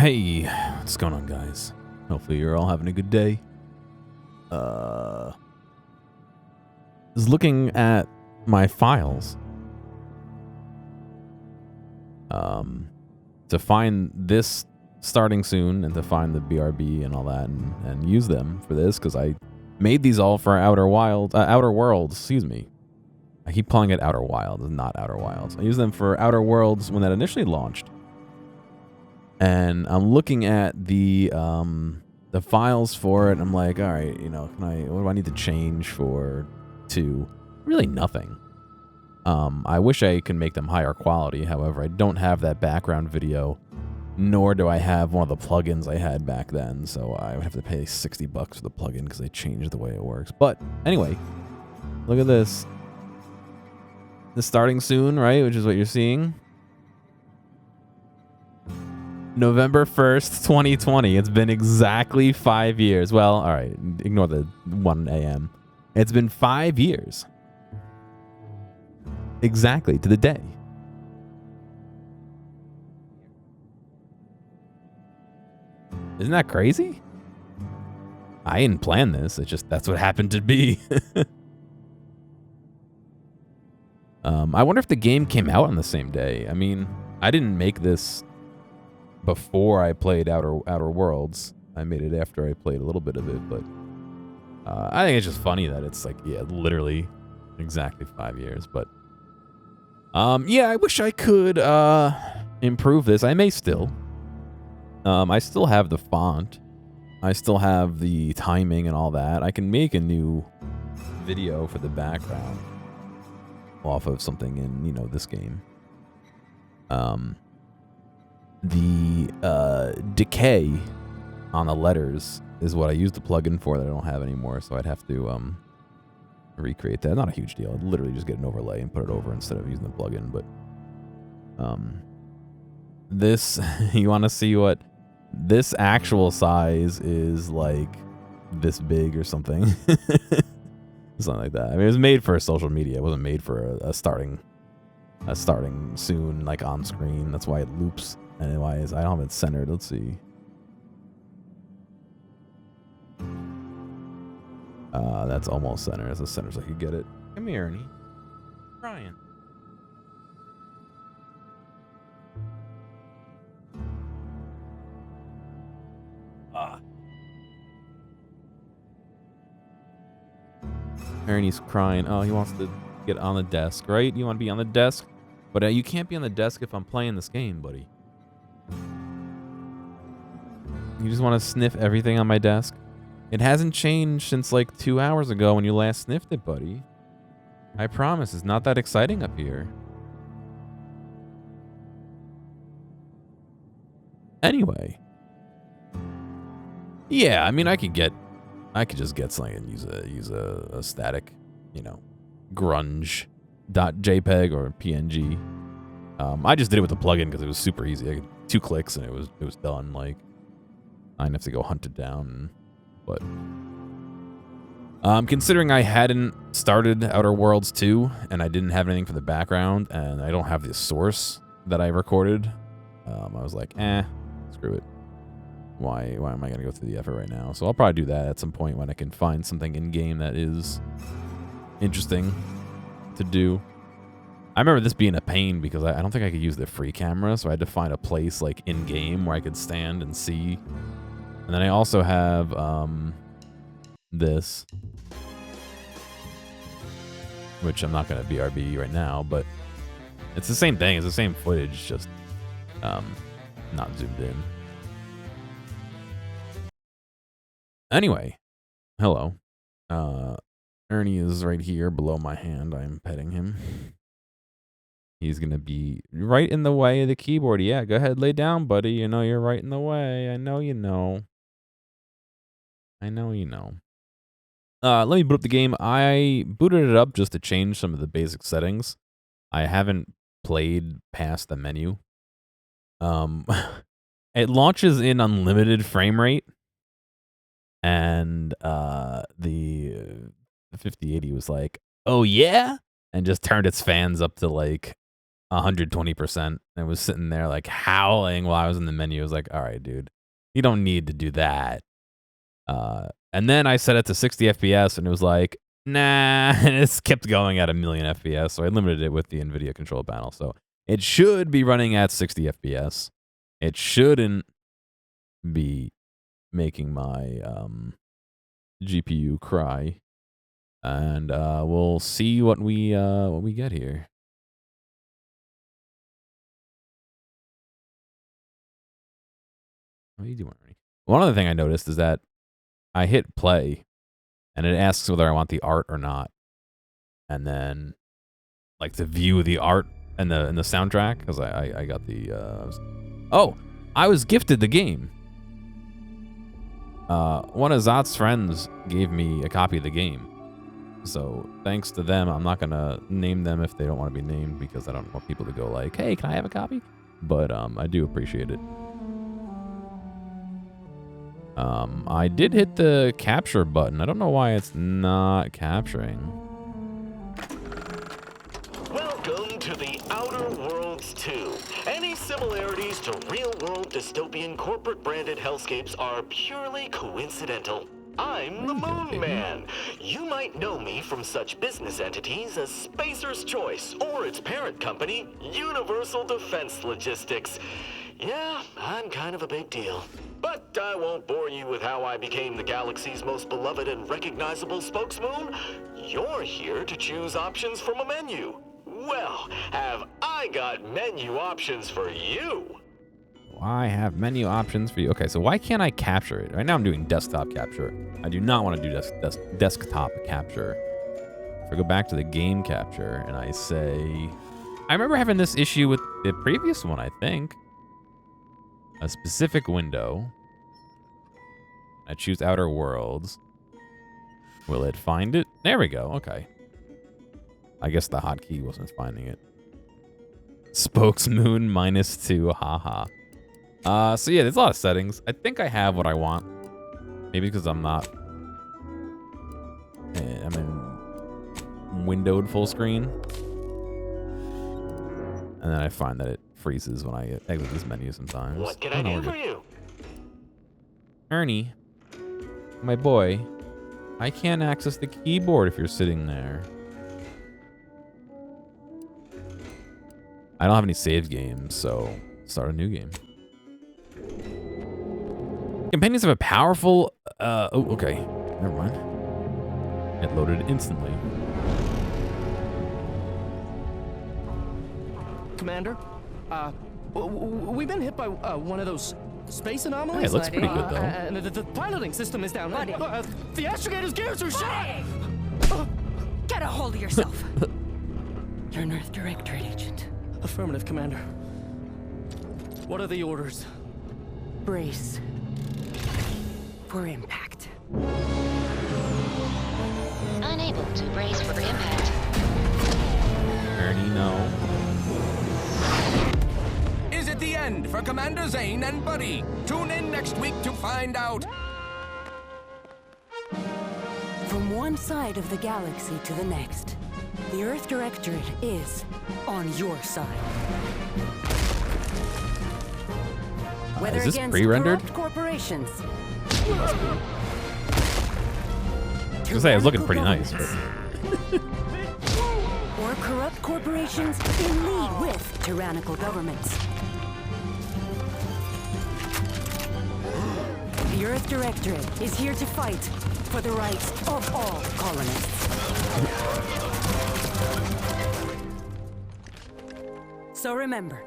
Hey, what's going on, guys? Hopefully you're all having a good day. Was looking at my files to find this starting soon and to find the BRB and all that and use them for this because I made these all for Outer Worlds, excuse me. I keep calling it Outer Wilds, not Outer Wilds. I used them for Outer Worlds when that initially launched. And I'm looking at the files for it, and I'm like, all right, you know, what do I need to change to really nothing. I wish I could make them higher quality. However, I don't have that background video, nor do I have one of the plugins I had back then. So I would have to pay $60 for the plugin because they changed the way it works. But anyway, look at this. It's starting soon, right? Which is what you're seeing. November 1st, 2020. It's been exactly 5 years. Well, all right. Ignore the 1 a.m. It's been 5 years. Exactly, to the day. Isn't that crazy? I didn't plan this. It's just that's what happened to be. I wonder if the game came out on the same day. I mean, I didn't make this before I played Outer Worlds. I made it after I played a little bit of it, but I think it's just funny that it's like, yeah, literally exactly 5 years. But yeah, I wish I could improve this. I may still. I still have the font. I still have the timing and all that. I can make a new video for the background off of something in, you know, this game. The decay on the letters is what I used the plugin for that I don't have anymore, so I'd have to recreate that. Not a huge deal. I'd literally just get an overlay and put it over instead of using the plugin. But this, you want to see what this actual size is, like this big or something. Something like that. I mean, it was made for social media. It wasn't made for a starting soon, like on screen. That's why it loops. And why is I don't have it centered. Let's see. That's almost centered. That's as center as I could get it. Come here, Ernie. Ryan. Ernie's crying. Oh, he wants to get on the desk, right? You want to be on the desk? But you can't be on the desk if I'm playing this game, buddy. You just want to sniff everything on my desk? It hasn't changed since like 2 hours ago when you last sniffed it, buddy. I promise, it's not that exciting up here. Anyway. Yeah, I mean, I could just get something and use a static, you know, grunge.jpg or PNG. I just did it with the plugin because it was super easy. I could 2 clicks and it was done. Like, I didn't have to go hunt it down. But considering I hadn't started Outer Worlds 2 and I didn't have anything for the background and I don't have the source that I recorded, I was like, screw it. Why am I going to go through the effort right now? So I'll probably do that at some point when I can find something in-game that is interesting to do. I remember this being a pain because I don't think I could use the free camera, so I had to find a place like in-game where I could stand and see. And then I also have this, which I'm not going to BRB right now, but it's the same thing. It's the same footage, just not zoomed in. Anyway, hello. Ernie is right here below my hand. I'm petting him. He's going to be right in the way of the keyboard. Yeah, go ahead, lay down, buddy. You know you're right in the way. I know you know. I know you know. Let me boot up the game. I booted it up just to change some of the basic settings. I haven't played past the menu. It launches in unlimited frame rate. And the 5080 was like, oh yeah? And just turned its fans up to like 120% and was sitting there like howling while I was in the menu. I was like, all right, dude, you don't need to do that. And then I set it to 60 FPS and it was like, nah, and it kept going at 1,000,000 FPS. So I limited it with the NVIDIA control panel. So it should be running at 60 FPS. It shouldn't be making my GPU cry. And we'll see what we get here. What are you doing, Ernie? One other thing I noticed is that I hit play, and it asks whether I want the art or not, and then like to view the art and the soundtrack because I got the I was gifted the game. One of Zot's friends gave me a copy of the game, so thanks to them. I'm not gonna name them if they don't want to be named because I don't want people to go like, hey, can I have a copy? But I do appreciate it. I did hit the capture button. I don't know why it's not capturing. Welcome to the Outer Worlds 2. Any similarities to real-world dystopian corporate-branded hellscapes are purely coincidental. I'm the Moon Man. You might know me from such business entities as Spacer's Choice or its parent company, Universal Defense Logistics. Yeah, I'm kind of a big deal. But I won't bore you with how I became the galaxy's most beloved and recognizable spokesmoon. You're here to choose options from a menu. Well, have I got menu options for you? I have menu options for you. Okay, so why can't I capture it? Right now I'm doing desktop capture. I do not want to do desktop capture. If I go back to the game capture and I say... I remember having this issue with the previous one, I think. A specific window. I choose Outer Worlds. Will it find it? There we go. Okay. I guess the hotkey wasn't finding it. Spokesmoon -2. Haha. So yeah, there's a lot of settings. I think I have what I want. Maybe because I'm not... I'm in windowed full screen. And then I find that it freezes when I exit this menu sometimes. What can I do for you? Ernie, my boy, I can't access the keyboard if you're sitting there. I don't have any save games, so start a new game. Companions have a powerful... oh, okay. Never mind. It loaded instantly. Commander, we've been hit by one of those space anomalies. Hey, it looks pretty good, though. And the piloting system is down. The astrogator's gears are shot! Get a hold of yourself. You're an Earth Directorate agent. Affirmative, Commander. What are the orders? Brace for impact. Unable to brace for impact. Ernie, no. Is it the end for Commander Zane and Buddy? Tune in next week to find out. From one side of the galaxy to the next, the Earth Directorate is on your side. Whether Is this against pre-rendered? corrupt corporations. I was gonna say, it was looking pretty nice. Or corrupt corporations in league with tyrannical governments. The Earth Directorate is here to fight for the rights of all colonists. So remember,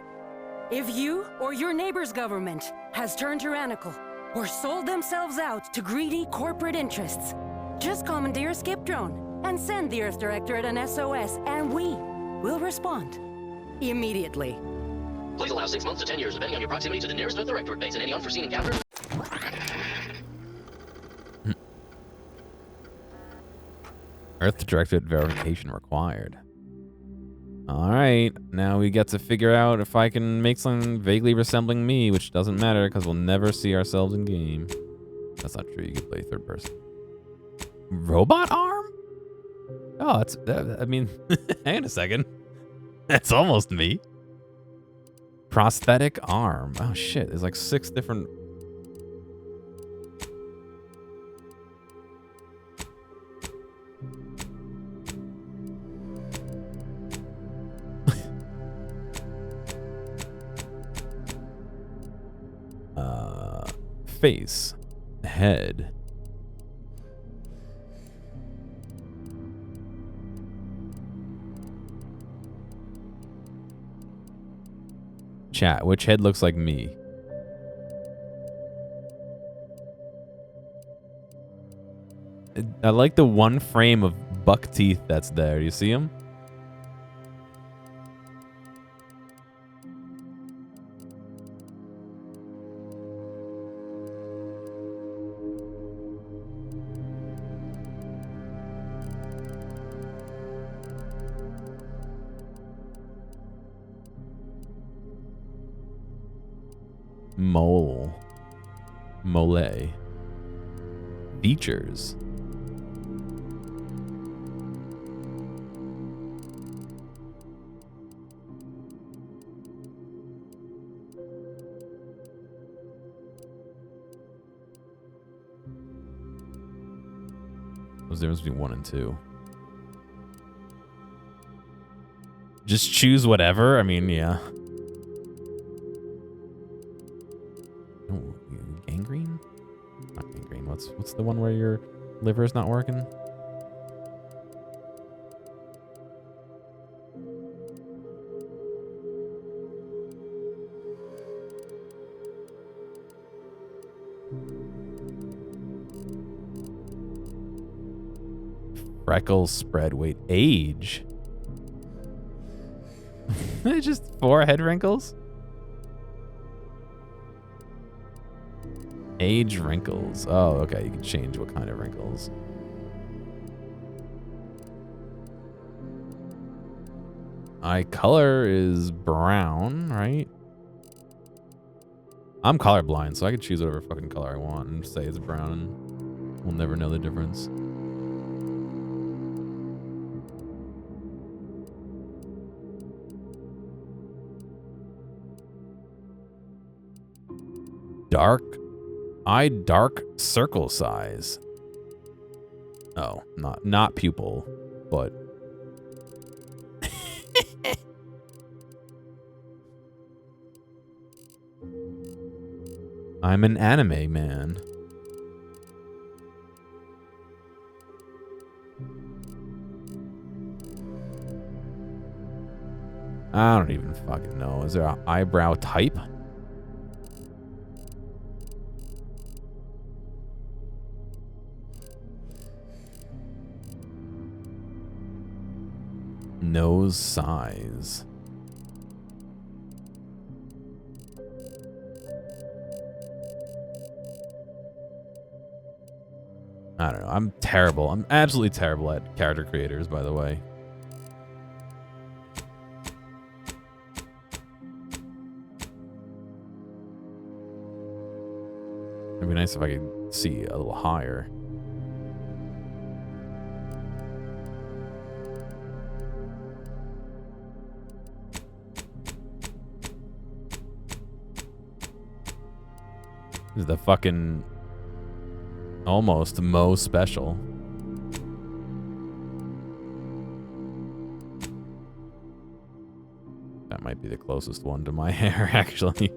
if you or your neighbor's government has turned tyrannical or sold themselves out to greedy corporate interests, just commandeer a skip drone and send the Earth Directorate an SOS, and we will respond immediately. Please allow 6 months to 10 years, depending on your proximity to the nearest Earth Directorate base and any unforeseen encounter. Earth Directorate verification required. Alright, now we get to figure out if I can make something vaguely resembling me, which doesn't matter because we'll never see ourselves in game. That's not true, you can play third person. Robot arm? Oh, that's, I mean, hang on a second. That's almost me. Prosthetic arm. Oh shit, there's like 6 different... face. Head. Chat, which head looks like me? I like the one frame of buck teeth that's there. Do you see him? Mole. Features. What's the difference between 1 and 2? Just choose whatever? I mean, yeah. Gangrene? Not gangrene. What's the one where your liver's not working? Freckles spread weight. Age. Just 4 head wrinkles? Age wrinkles. Oh, okay. You can change what kind of wrinkles. Eye color is brown, right? I'm colorblind, so I can choose whatever fucking color I want and say it's brown, and we'll never know the difference. Dark circle size. Oh, not pupil, but I'm an anime man. I don't even fucking know. Is there an eyebrow type? Nose size. I don't know. I'm terrible. I'm absolutely terrible at character creators, by the way. It'd be nice if I could see a little higher. This is the fucking almost Mo special. That might be the closest one to my hair, actually.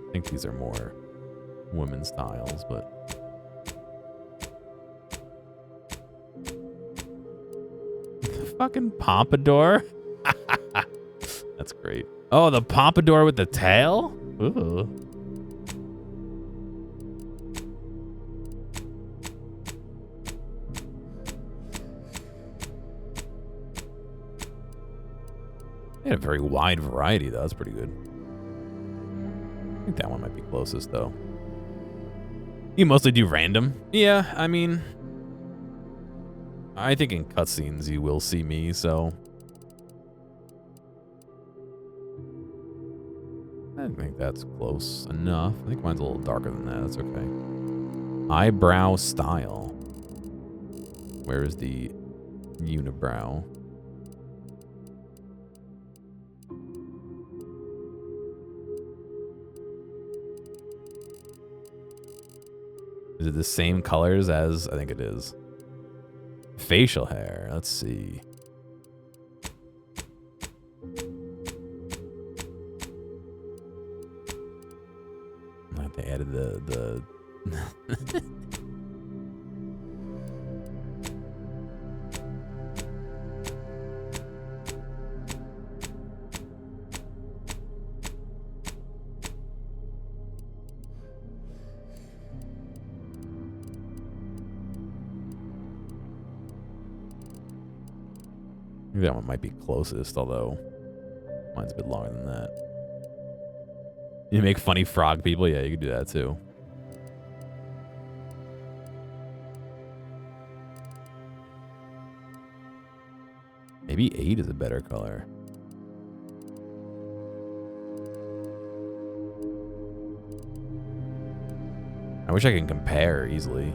I think these are more women's styles, but fucking pompadour. That's great. Oh, the pompadour with the tail? Ooh. They had a very wide variety, though. That's pretty good. I think that one might be closest, though. You mostly do random? Yeah, I mean... I think in cutscenes you will see me, so I think that's close enough. I think mine's a little darker than that. That's okay. Eyebrow style. Where is the unibrow? Is it the same colors as? I think it is. Facial hair. Let's see. They added the that one might be closest, although mine's a bit longer than that. You make funny frog people? Yeah, you can do that too. Maybe 8 is a better color. I wish I could compare easily.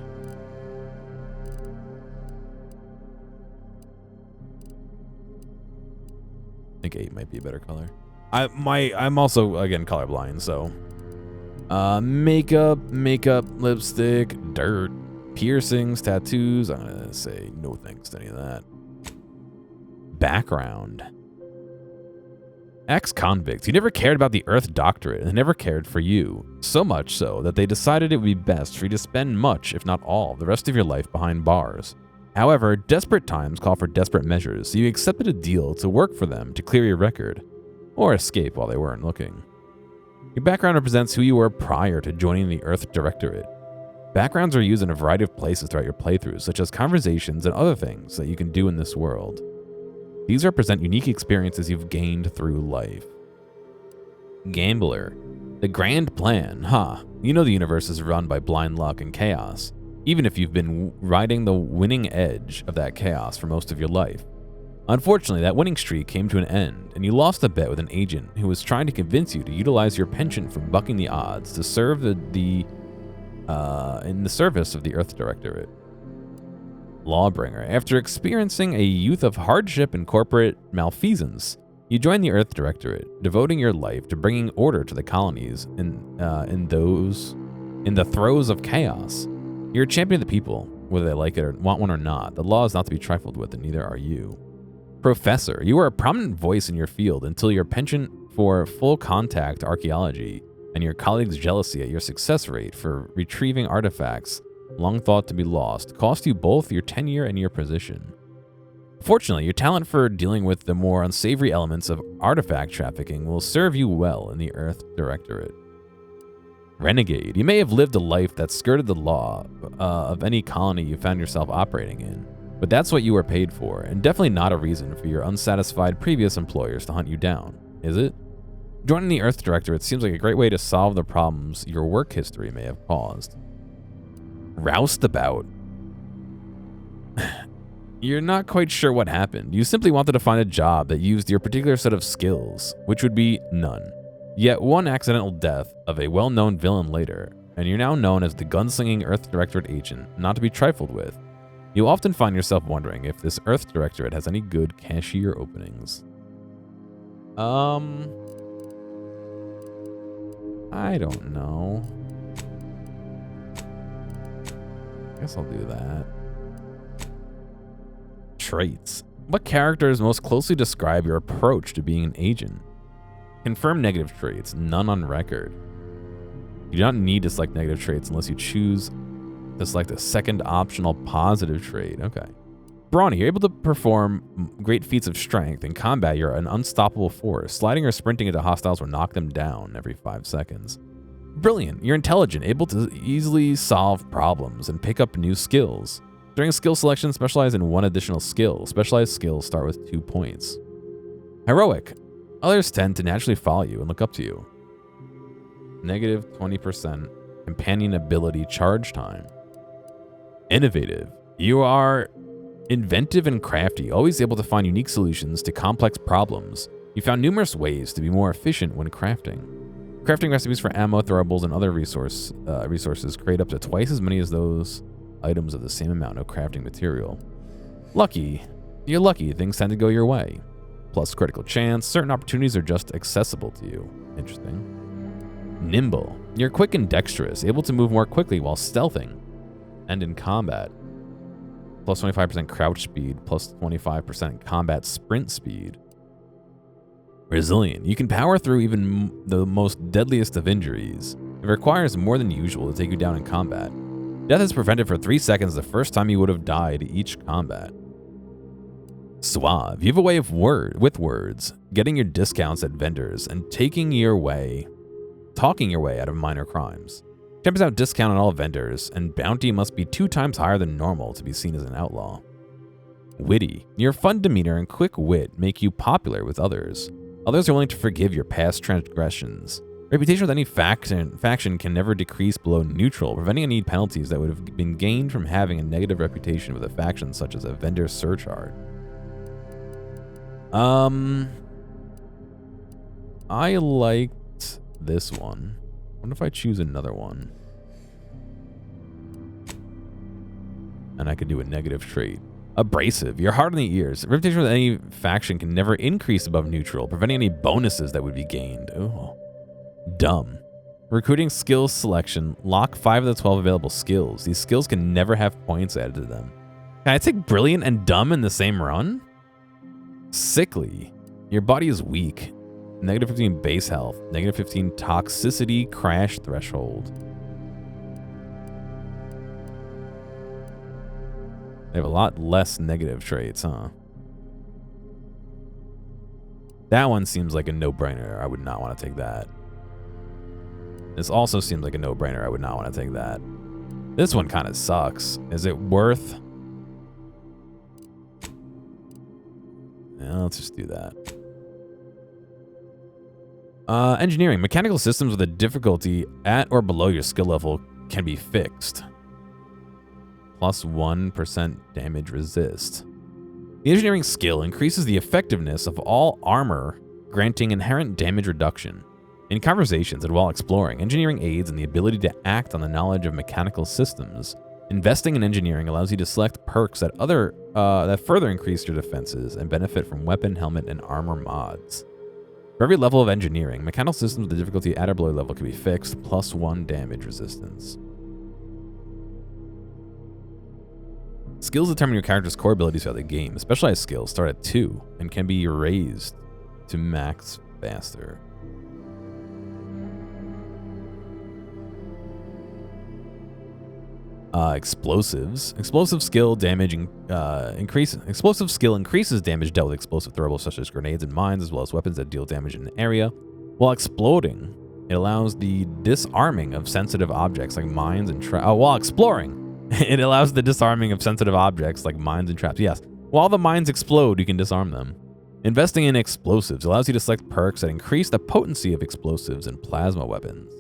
I think 8 might be a better color. I'm also, again, colorblind, so. Makeup, lipstick, dirt, piercings, tattoos. I'm gonna say no thanks to any of that. Background. Ex-convicts. You never cared about the Earth Doctorate and never cared for you. So much so that they decided it would be best for you to spend much, if not all, the rest of your life behind bars. However, desperate times call for desperate measures, so you accepted a deal to work for them to clear your record, or escape while they weren't looking. Your background represents who you were prior to joining the Earth Directorate. Backgrounds are used in a variety of places throughout your playthroughs, such as conversations and other things that you can do in this world. These represent unique experiences you've gained through life. Gambler. The grand plan, huh? You know the universe is run by blind luck and chaos, even if you've been riding the winning edge of that chaos for most of your life. Unfortunately, that winning streak came to an end, and you lost a bet with an agent who was trying to convince you to utilize your penchant for bucking the odds to serve in the service of the Earth Directorate. Lawbringer. After experiencing a youth of hardship and corporate malfeasance, you join the Earth Directorate, devoting your life to bringing order to the colonies in the throes of chaos. You're a champion of the people, whether they like it or want one or not. The law is not to be trifled with, and neither are you. Professor. You are a prominent voice in your field until your penchant for full contact archaeology and your colleagues' jealousy at your success rate for retrieving artifacts long thought to be lost cost you both your tenure and your position. Fortunately, your talent for dealing with the more unsavory elements of artifact trafficking will serve you well in the Earth Directorate. Renegade. You may have lived a life that skirted the law of any colony you found yourself operating in, but that's what you were paid for, and definitely not a reason for your unsatisfied previous employers to hunt you down, is it? Joining the Earth Directorate seems like a great way to solve the problems your work history may have caused. Roustabout. You're not quite sure what happened. You simply wanted to find a job that used your particular set of skills, which would be none. Yet one accidental death of a well-known villain later, and you're now known as the gunslinging Earth Directorate agent, not to be trifled with. You often find yourself wondering if this Earth Directorate has any good cashier openings. I don't know. I guess I'll do that. Traits. What characters most closely describe your approach to being an agent? Confirm negative traits, none on record. You do not need to select negative traits unless you choose to select a second optional positive trait. Okay. Brawny, you're able to perform great feats of strength. In combat, you're an unstoppable force. Sliding or sprinting into hostiles will knock them down every 5 seconds. Brilliant, you're intelligent, able to easily solve problems and pick up new skills. During skill selection, specialize in 1 additional skill. Specialized skills start with 2 points. Heroic, others tend to naturally follow you and look up to you. Negative 20% companion ability charge time. Innovative, you are Inventive and crafty, always able to find unique solutions to complex problems. You found numerous ways to be more efficient when crafting. Crafting recipes for ammo, throwables, and other resources create up to twice as many as those items of the same amount of crafting material. Lucky. You're lucky. Things tend to go your way. Plus critical chance. Certain opportunities are just accessible to you. Interesting. Nimble. You're quick and dexterous, able to move more quickly while stealthing and in combat. Plus 25% crouch speed, plus 25% combat sprint speed. Resilient. You can power through even the most deadliest of injuries. It requires more than usual to take you down in combat. Death is prevented for 3 seconds the first time you would have died each combat. Suave. You have a way with words, getting your discounts at vendors and talking your way out of minor crimes. 10% discount on all vendors, and bounty must be 2 times higher than normal to be seen as an outlaw. Witty. Your fun demeanor and quick wit make you popular with others. Others are willing to forgive your past transgressions. Reputation with any faction can never decrease below neutral, preventing any penalties that would have been gained from having a negative reputation with a faction such as a vendor surcharge. I liked this one. What if I choose another one? And I could do a negative trait. Abrasive. You're hard on the ears. Reputation with any faction can never increase above neutral, preventing any bonuses that would be gained. Ooh. Dumb. Recruiting skills selection. Lock 5 of the 12 available skills. These skills can never have points added to them. Can I take brilliant and dumb in the same run? Sickly. Your body is weak. Negative 15 base health. Negative 15 toxicity crash threshold. They have a lot less negative traits, huh? That one seems like a no-brainer. I would not want to take that. This also seems like a no-brainer. I would not want to take that. This one kind of sucks. Is it worth... Yeah, let's just do that. Engineering. Mechanical systems with a difficulty at or below your skill level can be fixed. Plus 1% damage resist. The engineering skill increases the effectiveness of all armor, granting inherent damage reduction. In conversations and while exploring, engineering aids in the ability to act on the knowledge of mechanical systems. Investing in engineering allows you to select perks that further increase your defenses and benefit from weapon, helmet, and armor mods. For every level of engineering, mechanical systems with the difficulty at or below level can be fixed, plus 1 damage resistance. Skills determine your character's core abilities throughout the game. Specialized skills start at 2 and can be raised to max faster. Explosives. Explosive skill increases damage dealt with explosive throwables such as grenades and mines, as well as weapons that deal damage in an area. While exploding, it allows the disarming of sensitive objects like mines and traps. While exploring, it allows the disarming of sensitive objects like mines and traps. Yes, while the mines explode, you can disarm them. Investing in explosives allows you to select perks that increase the potency of explosives and plasma weapons.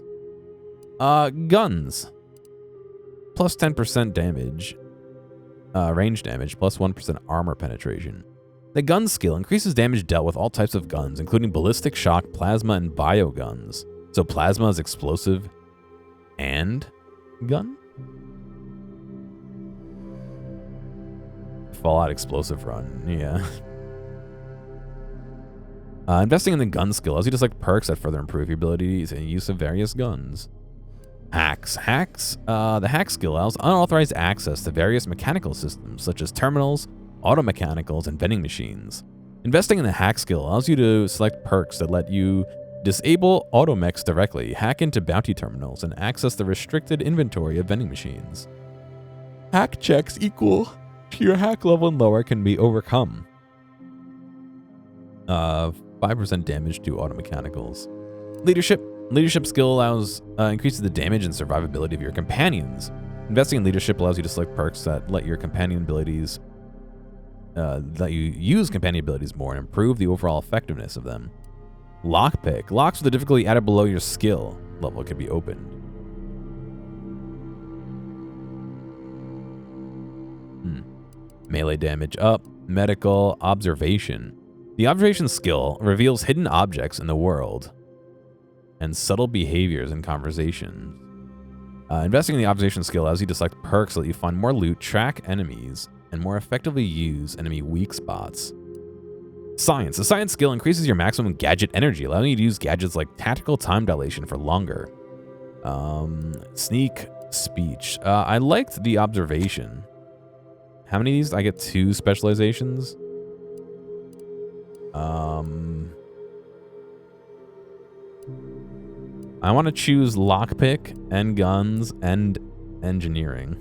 Guns. Plus 10% damage, range damage, plus 1% armor penetration. The gun skill increases damage dealt with all types of guns, including ballistic, shock, plasma, and bio guns. So plasma is explosive and gun? Fallout explosive run, yeah. Investing in the gun skill allows you to select perks that further improve your abilities and use of various guns. Hacks. The hack skill allows unauthorized access to various mechanical systems, such as terminals, auto mechanicals, and vending machines. Investing in the hack skill allows you to select perks that let you disable automechs directly, hack into bounty terminals, and access the restricted inventory of vending machines. Hack checks equal to your hack level and lower can be overcome. 5% damage to auto mechanicals. Leadership. Leadership skill allows increases the damage and survivability of your companions. Investing in leadership allows you to select perks that let your companion abilities let you use companion abilities more and improve the overall effectiveness of them. Lockpick. Locks with the difficulty at or below your skill level can be opened. Melee damage up. Medical observation. The observation skill reveals hidden objects in the world and subtle behaviors in conversations. Investing in the observation skill allows you to select perks so that you find more loot, track enemies, and more effectively use enemy weak spots. Science. The science skill increases your maximum gadget energy, allowing you to use gadgets like tactical time dilation for longer. Sneak speech. I liked the observation. How many of these? I get 2 specializations. I want to choose lockpick and guns and engineering.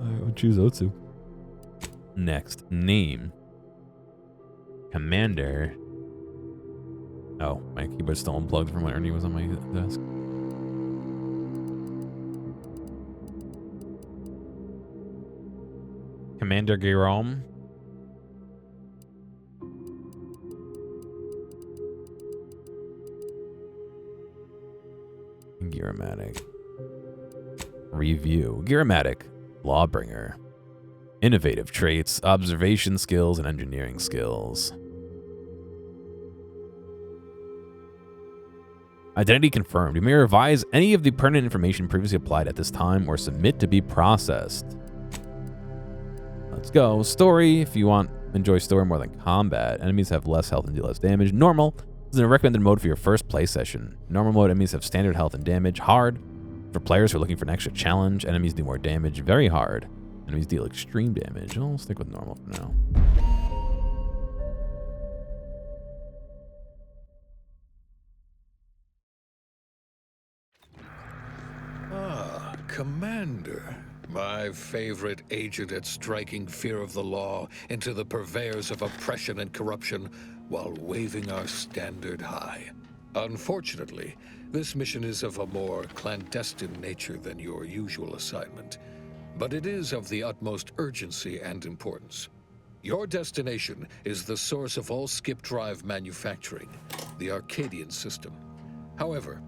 I would choose Otsu. Next, name. Commander. Oh, my keyboard's still unplugged from when Ernie was on my desk. Commander Guillaume. Gearmatic. Review. Gearmatic. Lawbringer. Innovative traits, observation skills, and engineering skills. Identity confirmed. You may revise any of the pertinent information previously applied at this time or submit to be processed. Let's go. Story. If you enjoy story more than combat, enemies have less health and deal less damage. Normal is a recommended mode for your first play session. Normal mode enemies have standard health and damage. Hard for players who are looking for an extra challenge. Enemies do more damage. Very hard. Enemies deal extreme damage. I'll stick with normal for now. Commander, my favorite agent at striking fear of the law into the purveyors of oppression and corruption while waving our standard high. Unfortunately, this mission is of a more clandestine nature than your usual assignment, but it is of the utmost urgency and importance. Your destination is the source of all skip drive manufacturing, the Arcadian system. However,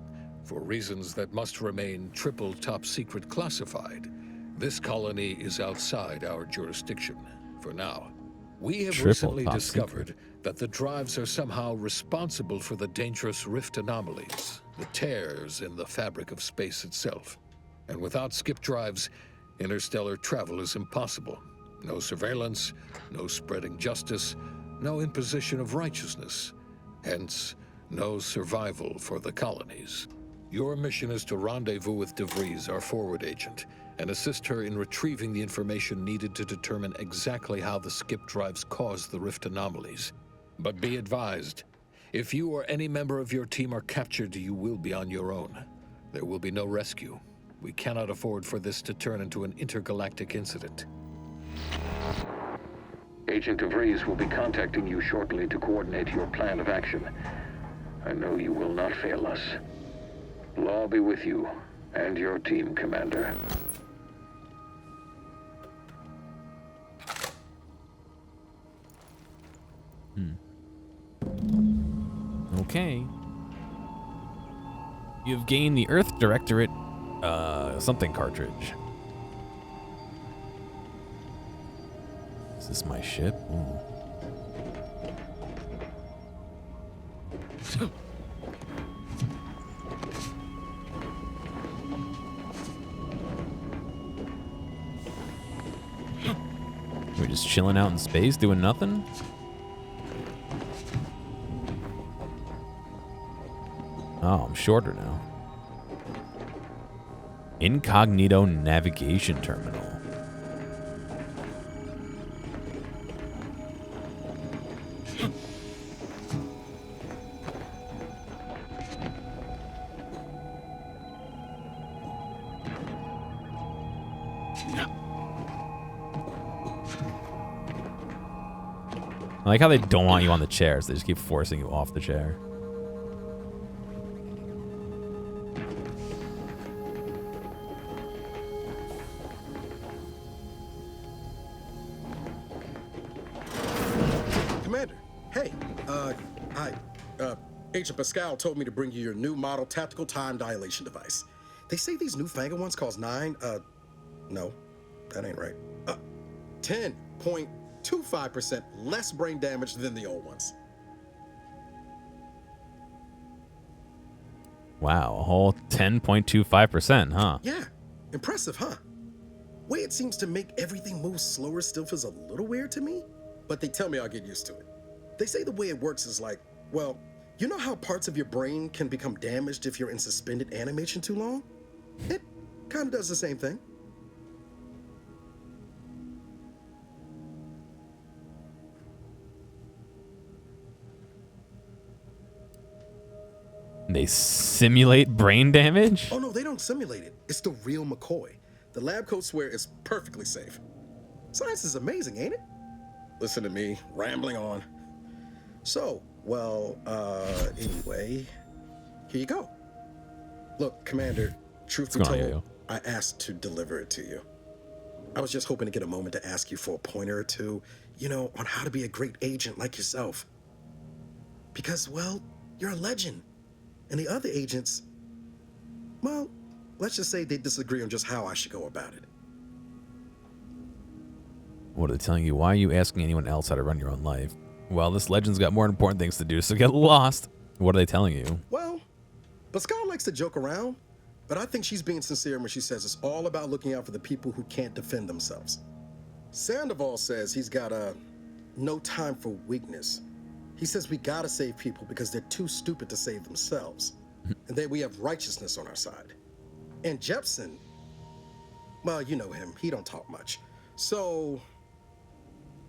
for reasons that must remain triple top secret classified, this colony is outside our jurisdiction for now. We have recently discovered that the drives are somehow responsible for the dangerous rift anomalies, the tears in the fabric of space itself. And without skip drives, interstellar travel is impossible. No surveillance, no spreading justice, no imposition of righteousness. Hence, no survival for the colonies. Your mission is to rendezvous with DeVries, our forward agent, and assist her in retrieving the information needed to determine exactly how the skip drives cause the rift anomalies. But be advised, if you or any member of your team are captured, you will be on your own. There will be no rescue. We cannot afford for this to turn into an intergalactic incident. Agent DeVries will be contacting you shortly to coordinate your plan of action. I know you will not fail us. Law be with you and your team, Commander. Okay. You've gained the Earth Directorate, something cartridge. Is this my ship? Ooh. We're just chilling out in space, doing nothing? Oh, I'm shorter now. Incognito navigation terminal. I like how they don't want you on the chairs. They just keep forcing you off the chair. Hey, hi. Agent Pascal told me to bring you your new model tactical time dilation device. They say these newfangled ones cost no, that ain't right. 10.25% less brain damage than the old ones. Wow, a whole 10.25%, huh? Yeah, impressive, huh? Way it seems to make everything move slower still feels a little weird to me, but they tell me I'll get used to it. They say the way it works is like, well, you know how parts of your brain can become damaged if you're in suspended animation too long? It kind of does the same thing. They simulate brain damage? Oh no, they don't simulate it. It's the real McCoy. The lab coats swear it's perfectly safe. Science is amazing, ain't it? Listen to me, rambling on. So, well, anyway, here you go. Look, Commander, truth be told, I asked to deliver it to you. I was just hoping to get a moment to ask you for a pointer or two, you know, on how to be a great agent like yourself. Because, well, you're a legend. And the other agents, well, let's just say they disagree on just how I should go about it. What are they telling you? Why are you asking anyone else how to run your own life? Well, this legend's got more important things to do, so get lost. What are they telling you? Well, Pascal likes to joke around, but I think she's being sincere when she says it's all about looking out for the people who can't defend themselves. Sandoval says he's got no time for weakness. He says we gotta save people because they're too stupid to save themselves. And that we have righteousness on our side. And Jepson, well, you know him, he don't talk much. So,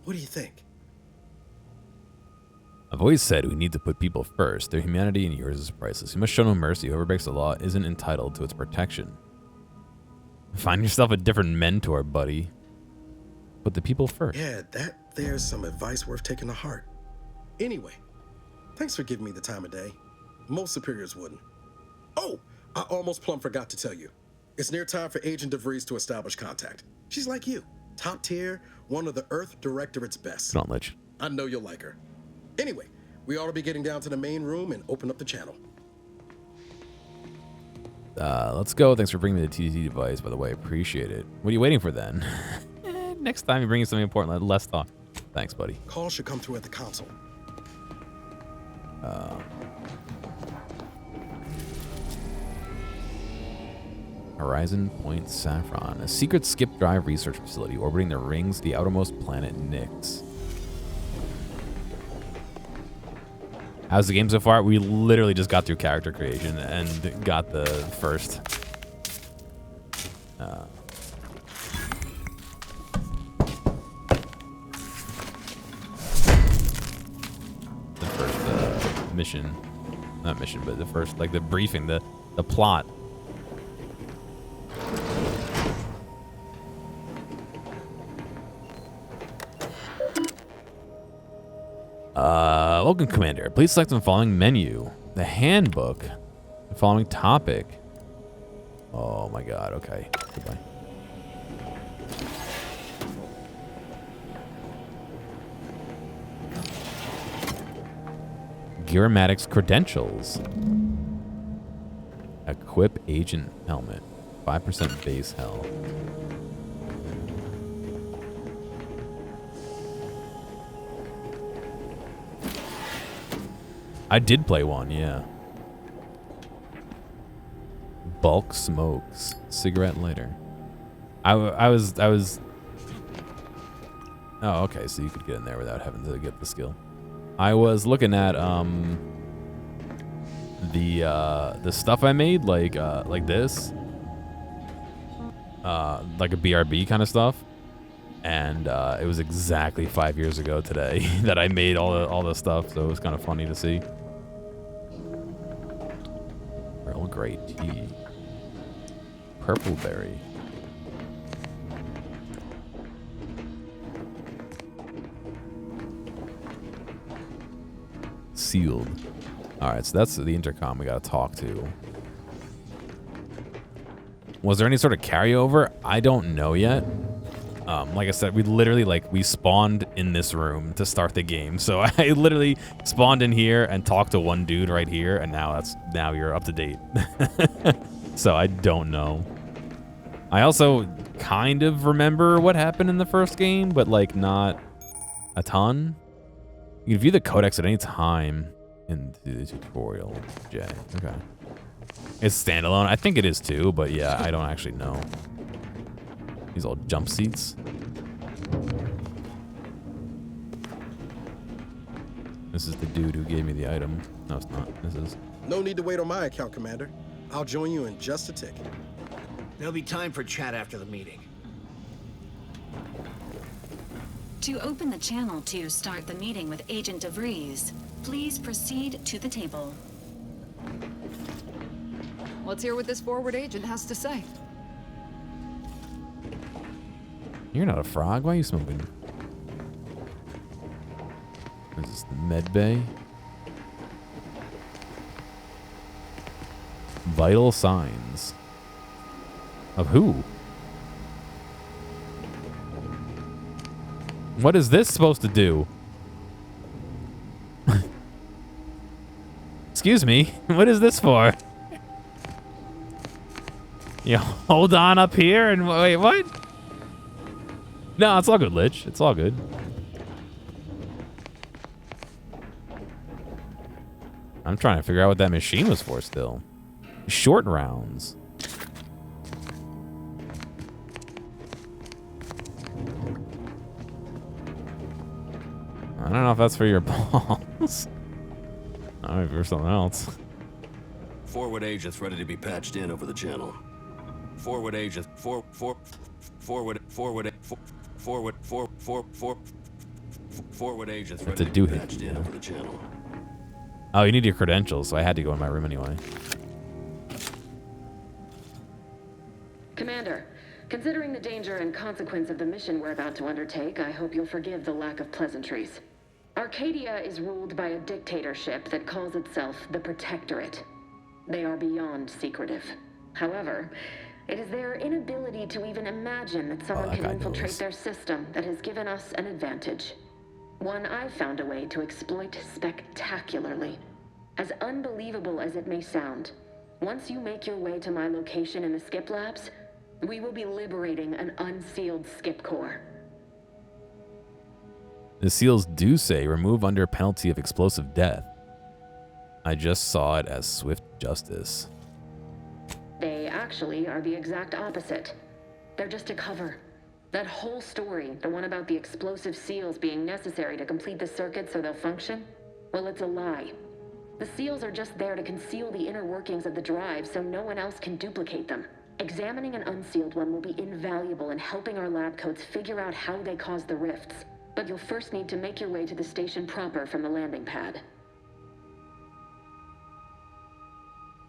what do you think? I've always said we need to put people first. Their humanity and yours is priceless. You must show no mercy. Whoever breaks the law isn't entitled to its protection. Find yourself a different mentor, buddy. Put the people first. Yeah, there's some advice worth taking to heart. Anyway, thanks for giving me the time of day. Most superiors wouldn't. Oh, I almost plumb forgot to tell you. It's near time for Agent DeVries to establish contact. She's like you, top tier, one of the Earth Directorate's best. Knowledge. I know you'll like her. Anyway, we ought to be getting down to the main room and open up the channel. Let's go. Thanks for bringing me the TDT device, by the way. Appreciate it. What are you waiting for then? Next time you bring something important, less talk. Thanks, buddy. Call should come through at the console. Horizon Point Saffron, a secret skip drive research facility orbiting the rings of the outermost planet Nyx. How's the game so far? We literally just got through character creation and got the first. Mission, not mission, but the first, like the briefing, the plot. Welcome, Commander. Please select the following menu. The handbook. The following topic. Oh my god, okay. Goodbye. Gearmatics credentials. Equip agent helmet. 5% base health. I did play one, yeah. Bulk smokes. Cigarette lighter. I was. Oh, okay. So you could get in there without having to get the skill. I was looking at the stuff I made, like this, like a BRB kind of stuff, and it was exactly 5 years ago today that I made all the stuff. So it was kind of funny to see. Earl Grey tea, purple berry. Sealed. All right, so that's the intercom we got to talk to. Was there any sort of carryover? I don't know yet. Like I said, we literally we spawned in this room to start the game. So I literally spawned in here and talked to one dude right here, and now you're up to date. So I don't know. I also kind of remember what happened in the first game, but not a ton. You can view the codex at any time in the tutorial. Jay, okay. It's standalone. I think it is too, but yeah, I don't actually know. These old jump seats. This is the dude who gave me the item. No, it's not. This is. No need to wait on my account, Commander. I'll join you in just a tick. There'll be time for chat after the meeting. To open the channel to start the meeting with Agent DeVries, please proceed to the table. Let's hear what this forward agent has to say. You're not a frog. Why are you smoking? This is the med bay. Vital signs. Of who? What is this supposed to do? Excuse me. What is this for? You hold on up here and wait, what? No, it's all good, Lich. It's all good. I'm trying to figure out what that machine was for still. Short rounds. I don't know if that's for your balls. I might be for something else. Forward agents ready to be patched in over the channel. Forward agents. Forward agents ready to be patched in over the channel. Oh, you need your credentials, so I had to go in my room anyway. Commander, considering the danger and consequence of the mission we're about to undertake, I hope you'll forgive the lack of pleasantries. Arcadia is ruled by a dictatorship that calls itself the Protectorate. They are beyond secretive. However, it is their inability to even imagine that someone can infiltrate their system that has given us an advantage. One I've found a way to exploit spectacularly. As unbelievable as it may sound, once you make your way to my location in the Skip Labs, we will be liberating an unsealed Skip Core. The seals do say remove under penalty of explosive death. I just saw it as swift justice. They actually are the exact opposite. They're just a cover. That whole story, the one about the explosive seals being necessary to complete the circuit so they'll function, well, it's a lie. The seals are just there to conceal the inner workings of the drive so no one else can duplicate them. Examining an unsealed one will be invaluable in helping our lab coats figure out how they cause the rifts. But you'll first need to make your way to the station proper from the landing pad.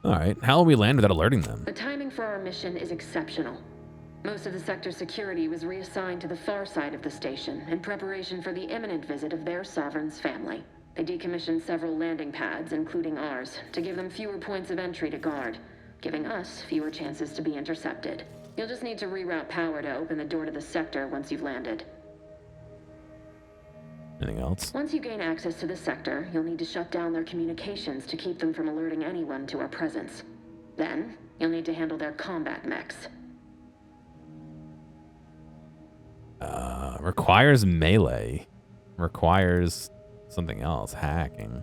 Alright, how will we land without alerting them? The timing for our mission is exceptional. Most of the sector's security was reassigned to the far side of the station in preparation for the imminent visit of their sovereign's family. They decommissioned several landing pads, including ours, to give them fewer points of entry to guard, giving us fewer chances to be intercepted. You'll just need to reroute power to open the door to the sector once you've landed. Anything else? Once you gain access to the sector, you'll need to shut down their communications to keep them from alerting anyone to our presence. Then, you'll need to handle their combat mechs. Requires melee. Requires something else. Hacking.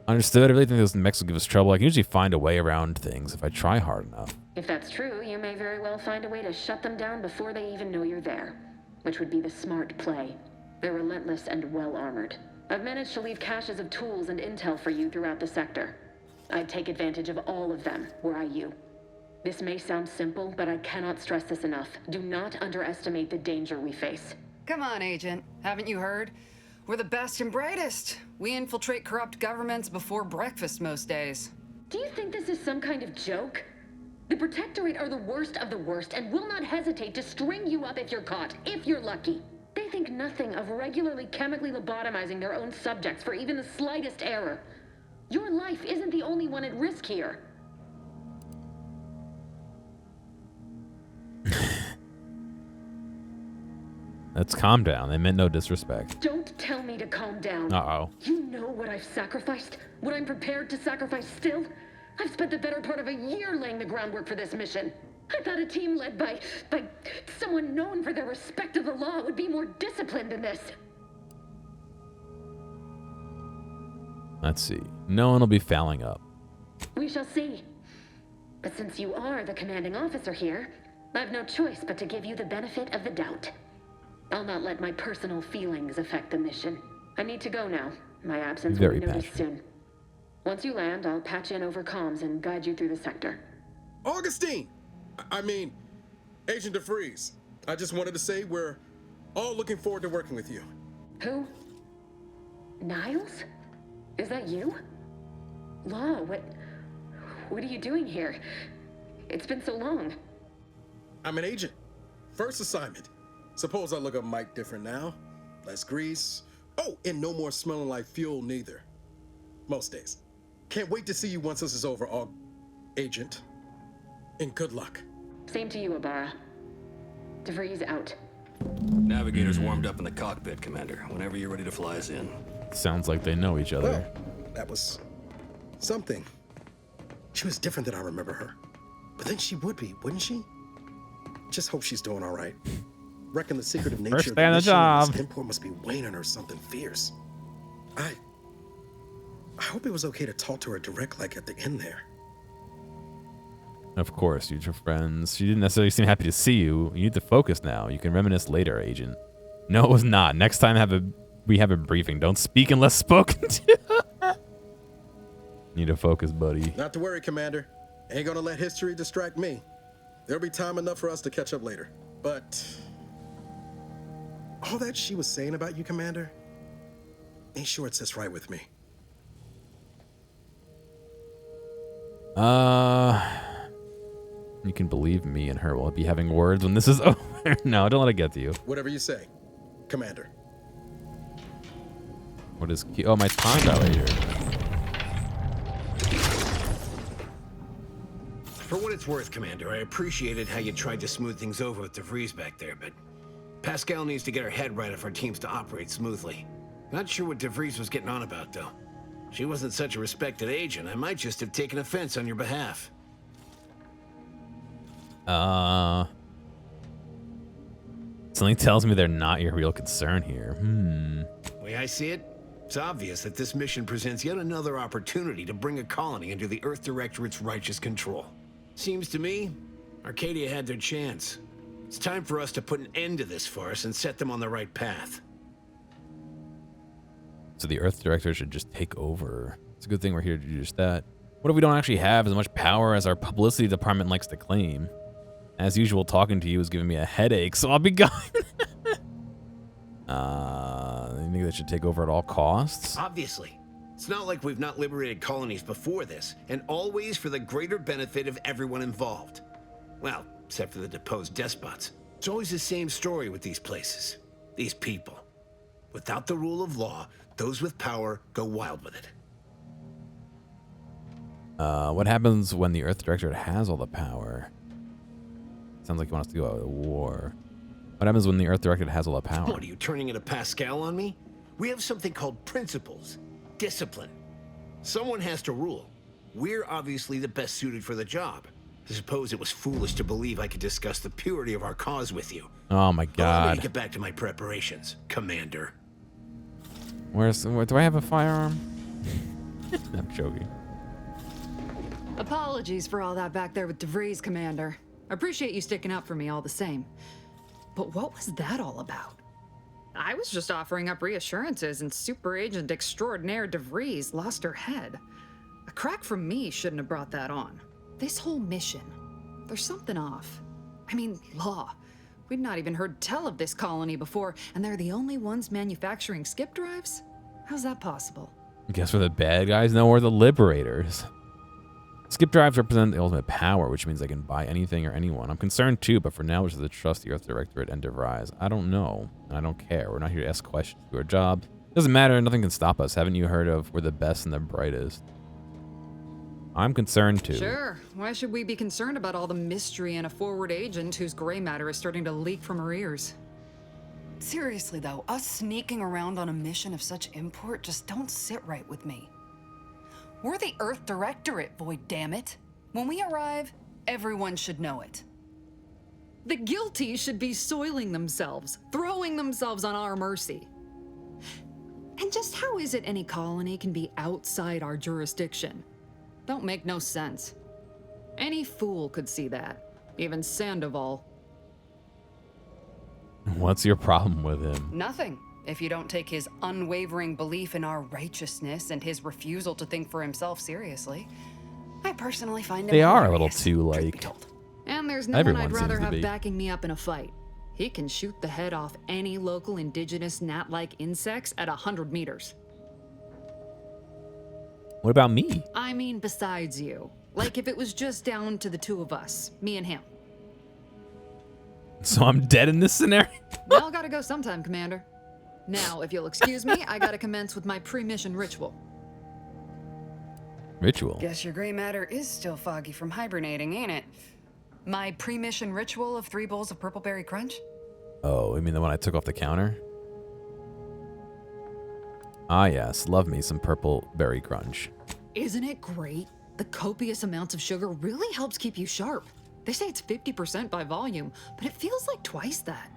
Understood. I really think those mechs will give us trouble. I can usually find a way around things if I try hard enough. If that's true, you may very well find a way to shut them down before they even know you're there. Which would be the smart play. They're relentless and well-armored. I've managed to leave caches of tools and intel for you throughout the sector. I'd take advantage of all of them, were I you. This may sound simple, but I cannot stress this enough. Do not underestimate the danger we face. Come on, Agent. Haven't you heard? We're the best and brightest. We infiltrate corrupt governments before breakfast most days. Do you think this is some kind of joke? The Protectorate are the worst of the worst and will not hesitate to string you up if you're caught, if you're lucky. They think nothing of regularly chemically lobotomizing their own subjects for even the slightest error. Your life isn't the only one at risk here. Let's calm down. They meant no disrespect. Don't tell me to calm down. Uh-oh. You know what I've sacrificed? What I'm prepared to sacrifice still? I've spent the better part of a year laying the groundwork for this mission. I thought a team led by someone known for their respect of the law would be more disciplined than this. Let's see. No one will be fouling up. We shall see. But since you are the commanding officer here, I have no choice but to give you the benefit of the doubt. I'll not let my personal feelings affect the mission. I need to go now. My absence will be noticed soon. Once you land, I'll patch in over comms and guide you through the sector. Augustine! I mean, Agent DeVries. I just wanted to say we're all looking forward to working with you. Who? Niles? Is that you? Law, what are you doing here? It's been so long. I'm an agent. First assignment. Suppose I look a mite different now. Less grease. Oh, and no more smelling like fuel neither. Most days. Can't wait to see you once this is over, Agent. And good luck. Same to you, Ibarra. DeVries out. Navigator's warmed up in the cockpit, Commander. Whenever you're ready to fly us in. Sounds like they know each other. Well, that was something. She was different than I remember her. But then she would be, wouldn't she? Just hope she's doing all right. Reckon the secretive nature First of day on the mission job. and this import must be weighing on her something fierce. I hope it was okay to talk to her direct like at the end there. Of course, future friends. She didn't necessarily seem happy to see you. You need to focus now. You can reminisce later, Agent. No, it was not. Next time we have a briefing. Don't speak unless spoken to. Need to focus, buddy. Not to worry, Commander. Ain't gonna let history distract me. There'll be time enough for us to catch up later. But all that she was saying about you, Commander, ain't sure it sits right with me. You can believe me and her will be having words when this is over. No, don't let it get to you. Whatever you say, Commander. What is key? Oh, my time dilator. For what it's worth, Commander, I appreciated how you tried to smooth things over with DeVries back there, but Pascal needs to get her head right if our team's to operate smoothly. Not sure what DeVries was getting on about, though. She wasn't such a respected agent. I might just have taken offense on your behalf. Something tells me they're not your real concern here. The way I see it, it's obvious that this mission presents yet another opportunity to bring a colony under the Earth Directorate's righteous control. Seems to me, Arcadia had their chance. It's time for us to put an end to this farce and set them on the right path. So the Earth Director should just take over. It's a good thing we're here to do just that. What if we don't actually have as much power as our publicity department likes to claim? As usual, talking to you is giving me a headache, so I'll be gone. You think they should take over at all costs? Obviously. It's not like we've not liberated colonies before this, and always for the greater benefit of everyone involved. Well, except for the deposed despots. It's always the same story with these places. These people. Without the rule of law, those with power go wild with it. What happens when the Earth Directorate has all the power? Sounds like you want us to go to war. What happens when the Earth Directorate has all the power? What, are you turning into Pascal on me? We have something called principles. Discipline. Someone has to rule. We're obviously the best suited for the job. I suppose it was foolish to believe I could discuss the purity of our cause with you. Oh my Allow me to god. get back to my preparations, Commander. Do I have a firearm? I'm joking. Apologies for all that back there with DeVries, Commander. I appreciate you sticking up for me all the same. But what was that all about? I was just offering up reassurances and Super Agent Extraordinaire DeVries lost her head. A crack from me shouldn't have brought that on. This whole mission, there's something off. I mean, law. We'd not even heard tell of this colony before, and they're the only ones manufacturing skip drives? How's that possible? Guess we're the bad guys? No, we're the liberators. Skip drives represent the ultimate power, which means I can buy anything or anyone. I'm concerned too, but for now, we should trust the Earth Directorate and DeVries. I don't know, and I don't care. We're not here to ask questions. Do our job. Doesn't matter. Nothing can stop us. Haven't you heard of we're the best and the brightest? I'm concerned too. Sure. Why should we be concerned about all the mystery in a forward agent whose gray matter is starting to leak from her ears? Seriously though, us sneaking around on a mission of such import just don't sit right with me. We're the Earth Directorate, Void, damn it. When we arrive, everyone should know it. The guilty should be soiling themselves, throwing themselves on our mercy. And just how is it any colony can be outside our jurisdiction? Don't make no sense. Any fool could see that, even Sandoval. What's your problem with him? Nothing. If you don't take his unwavering belief in our righteousness and his refusal to think for himself seriously. I personally find him They are a hilarious, little too, like... And there's no one I'd rather have backing me up in a fight. He can shoot the head off any local indigenous gnat-like insects at 100 meters. What about me? I mean, besides you. Like if it was just down to the two of us, me and him. So I'm dead in this scenario? We all gotta go sometime, Commander. Now, if you'll excuse me, I gotta commence with my pre-mission ritual. Ritual? Guess your gray matter is still foggy from hibernating, ain't it? My pre-mission ritual of 3 bowls of purple berry crunch? Oh, you mean the one I took off the counter? Ah yes, love me some purple berry crunch. Isn't it great? The copious amounts of sugar really helps keep you sharp. They say it's 50% by volume, but it feels like twice that.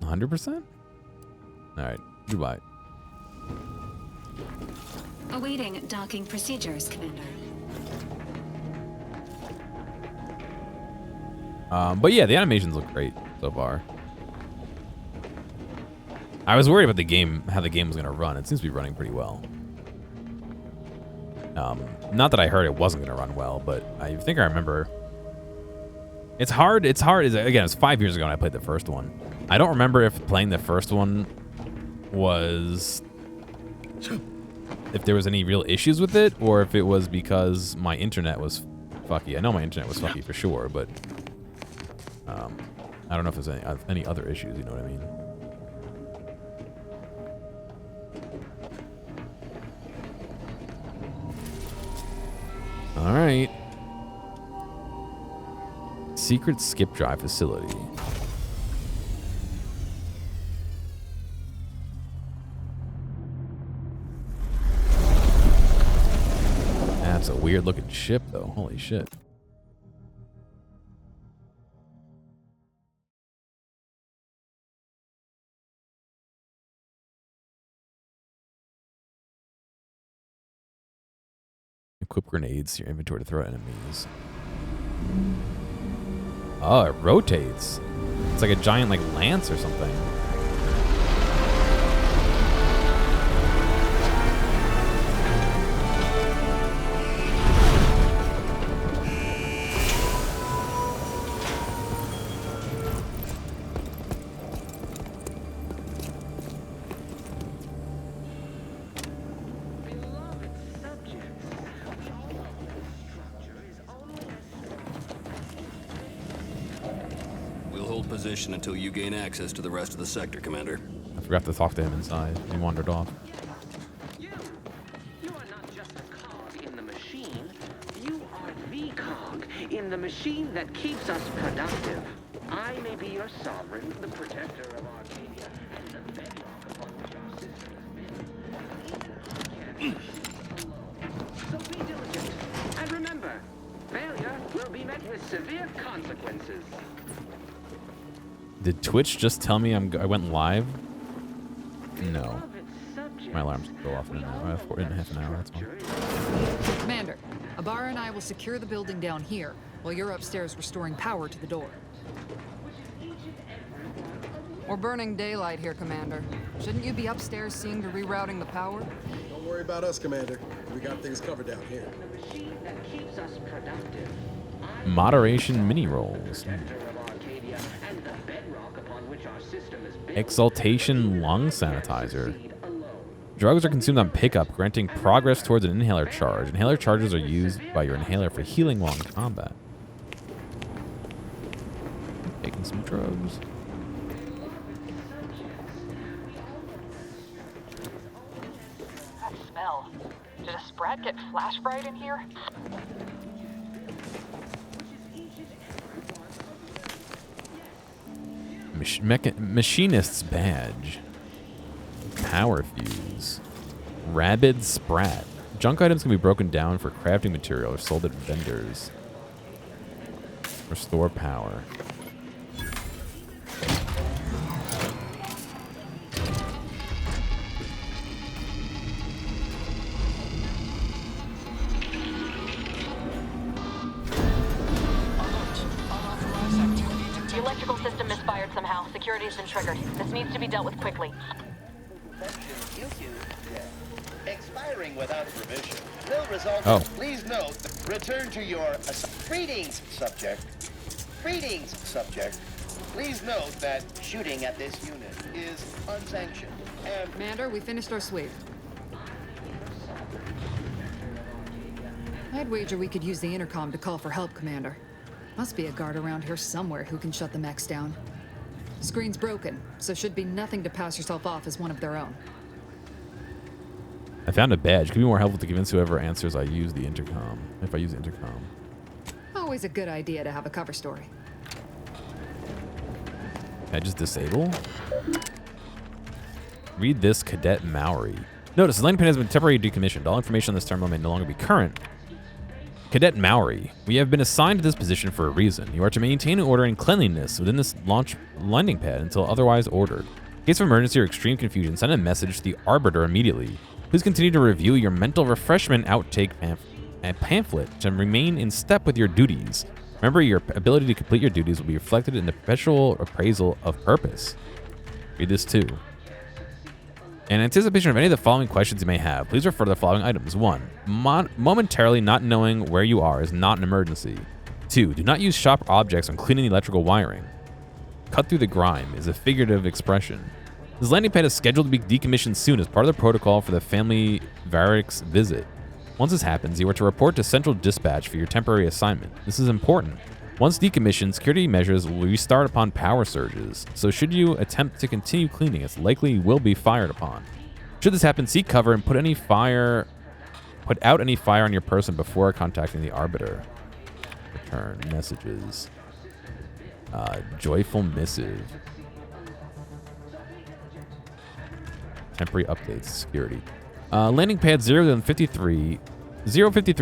100%? Alright, goodbye. Awaiting docking procedures, Commander. But yeah, the animations look great so far. I was worried about the game, how the game was going to run. It seems to be running pretty well. Not that I heard it wasn't going to run well, but I think I remember. It's hard. Again, it's 5 years ago when I played the first one. I don't remember if playing the first one was... if there was any real issues with it, or if it was because my internet was fucky. I know my internet was fucky for sure, but... I don't know if there's any other issues, you know what I mean? All right. Secret skip drive facility. That's a weird looking ship though. Holy shit. Equip grenades to your inventory to throw at enemies. Oh, it rotates. It's like a giant like lance or something. Position until you gain access to the rest of the sector, Commander. I forgot to talk to him inside. He wandered off. You are not just a cog in the machine. You are the cog in the machine that keeps us productive. I may be your sovereign, the protector of Arcadia, and the bedrock upon which our system has been. So be diligent, and remember, failure will be met with severe consequences. Did Twitch just tell me I went live? No. My alarms go off in half an hour. That's fine. Commander, Abara and I will secure the building down here while you're upstairs restoring power to the door. We're burning daylight here, Commander. Shouldn't you be upstairs seeing to rerouting the power? Don't worry about us, Commander. We got things covered down here. The machine that keeps us productive. Moderation mini rolls. Exaltation lung sanitizer. Drugs are consumed on pickup, granting progress towards an inhaler charge. Inhaler charges are used by your inhaler for healing while in combat. Taking some drugs. That smell. Did a sprat get flash fried in here? Machinist's badge. Power fuse. Rabid sprat. Junk items can be broken down for crafting material or sold at vendors. Restore power. The electrical system misfired somehow. Security has been triggered. This needs to be dealt with quickly. Expiring without permission will result Oh. in, please note, return to your greetings, subject. Greetings, subject. Please note that shooting at this unit is unsanctioned and... Commander, we finished our sweep. I'd wager we could use the intercom to call for help, Commander. Must be a guard around here somewhere who can shut the mechs down. Screen's broken, so should be nothing to pass yourself off as one of their own. I found a badge. Could be more helpful to convince whoever answers I use the intercom. If I use the intercom. Always a good idea to have a cover story. Can I just disable? Read this, Cadet Maori. Notice the landing pad has been temporarily decommissioned. All information on this terminal may no longer be current. Cadet Maori, we have been assigned to this position for a reason. You are to maintain order and cleanliness within this landing pad until otherwise ordered. In case of emergency or extreme confusion, send a message to the Arbiter immediately. Please continue to review your mental refreshment outtake pamphlet to remain in step with your duties. Remember, your ability to complete your duties will be reflected in the perpetual appraisal of purpose. Read this too. In anticipation of any of the following questions you may have, please refer to the following items. 1. Momentarily not knowing where you are is not an emergency. 2. Do not use sharp objects when cleaning the electrical wiring. Cut through the grime is a figurative expression. This landing pad is scheduled to be decommissioned soon as part of the protocol for the family Varric's visit. Once this happens, you are to report to Central Dispatch for your temporary assignment. This is important. Once decommissioned, security measures will restart upon power surges, so should you attempt to continue cleaning, it's likely you will be fired upon. Should this happen, seek cover and put out any fire on your person before contacting the Arbiter. Return messages. Joyful missive. Temporary updates, security. Landing pad 053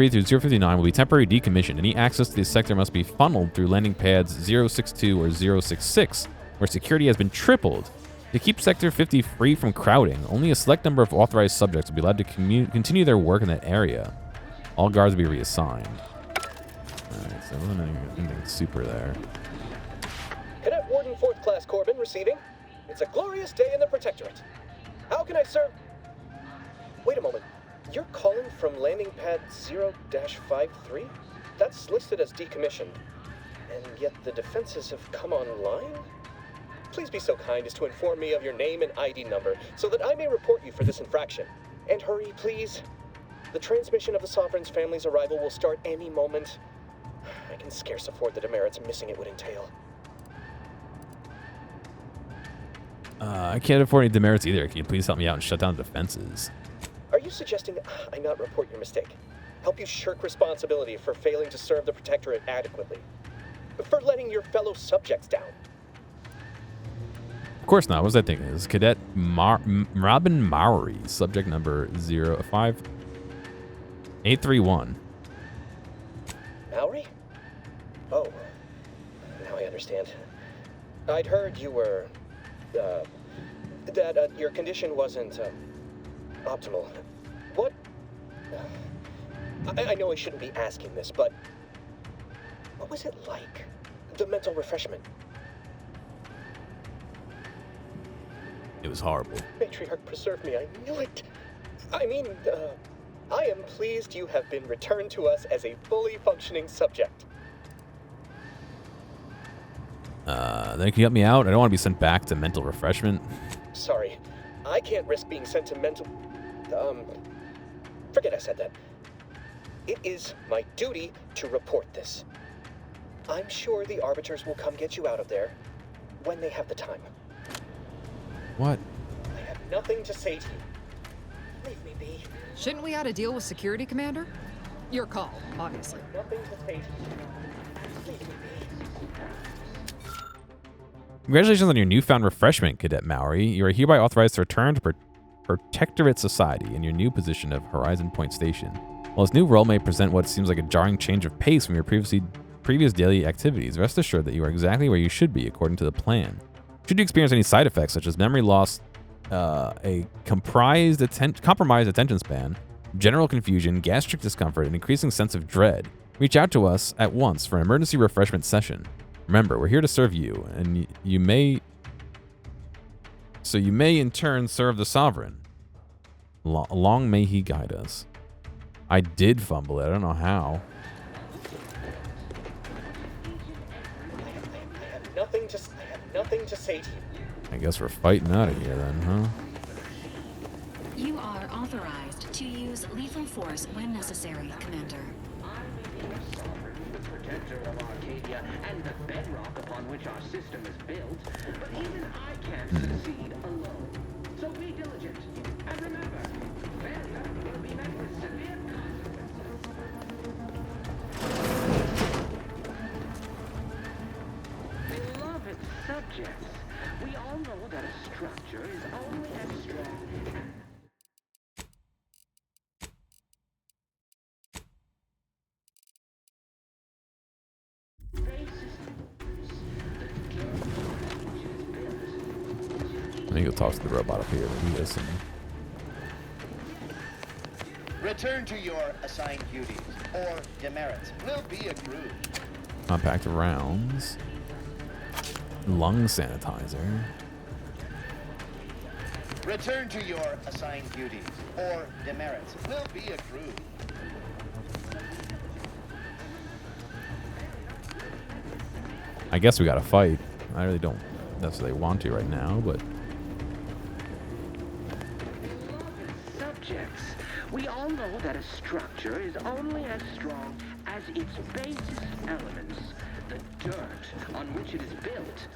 through 059 will be temporarily decommissioned. Any access to this sector must be funneled through landing pads 062 or 066, where security has been tripled. To keep Sector 50 free from crowding, only a select number of authorized subjects will be allowed to continue their work in that area. All guards will be reassigned. Alright, so there wasn't anything super there. Cadet Warden 4th Class Corbin receiving. It's a glorious day in the Protectorate. How can I serve? Wait a moment. You're calling from landing pad 0-53? That's listed as decommissioned. And yet the defenses have come online? Please be so kind as to inform me of your name and ID number so that I may report you for this infraction. And hurry, please. The transmission of the Sovereign's family's arrival will start any moment. I can scarce afford the demerits missing it would entail. I can't afford any demerits either. Can you please help me out and shut down defenses? Are you suggesting I not report your mistake? Help you shirk responsibility for failing to serve the Protectorate adequately? For letting your fellow subjects down? Of course not. What was I thinking? It was Cadet Robin Maori, subject number 05831. Maori? Oh, now I understand. I'd heard you were, that your condition wasn't, optimal. What? I know I shouldn't be asking this, but what was it like? The mental refreshment? It was horrible. Matriarch preserve me, I knew it. I mean, I am pleased you have been returned to us as a fully functioning subject. Then can you help me out? I don't want to be sent back to mental refreshment. Sorry, I can't risk being sent to mental... forget I said that. It is my duty to report this. I'm sure the Arbiters will come get you out of there when they have the time. What? I have nothing to say to you. Leave me be. Shouldn't we add a deal with security, Commander? Your call, obviously. Nothing to say to you. Leave me be. Congratulations on your newfound refreshment, Cadet Maori. You are hereby authorized to return to Protectorate Society in your new position of Horizon Point Station. While this new role may present what seems like a jarring change of pace from your previous daily activities, rest assured that you are exactly where you should be according to the plan. Should you experience any side effects such as memory loss, a compromised attention span, general confusion, gastric discomfort, and increasing sense of dread, reach out to us at once for an emergency refreshment session. Remember, we're here to serve you, and you may in turn serve the Sovereign. Long may he guide us. I did fumble it. I don't know how. I have nothing to say to you. I guess we're fighting out of here then, huh? You are authorized to use lethal force when necessary, Commander. Protector of Arcadia and the bedrock upon which our system is built, but even I can't succeed alone. So be diligent, and remember, failure will be met with severe consequences. Beloved subjects, we all know that a structure is only as strong as... Let me go talk to the robot up here. He has some... Return to your assigned duties, or demerits will be accrued. Compact rounds. Lung sanitizer. Return to your assigned duties, or demerits will be accrued. I guess we gotta fight. I really don't necessarily want to right now, but... Subjects, we all know that a structure is only as strong as its basis elements, the dirt on which it is built,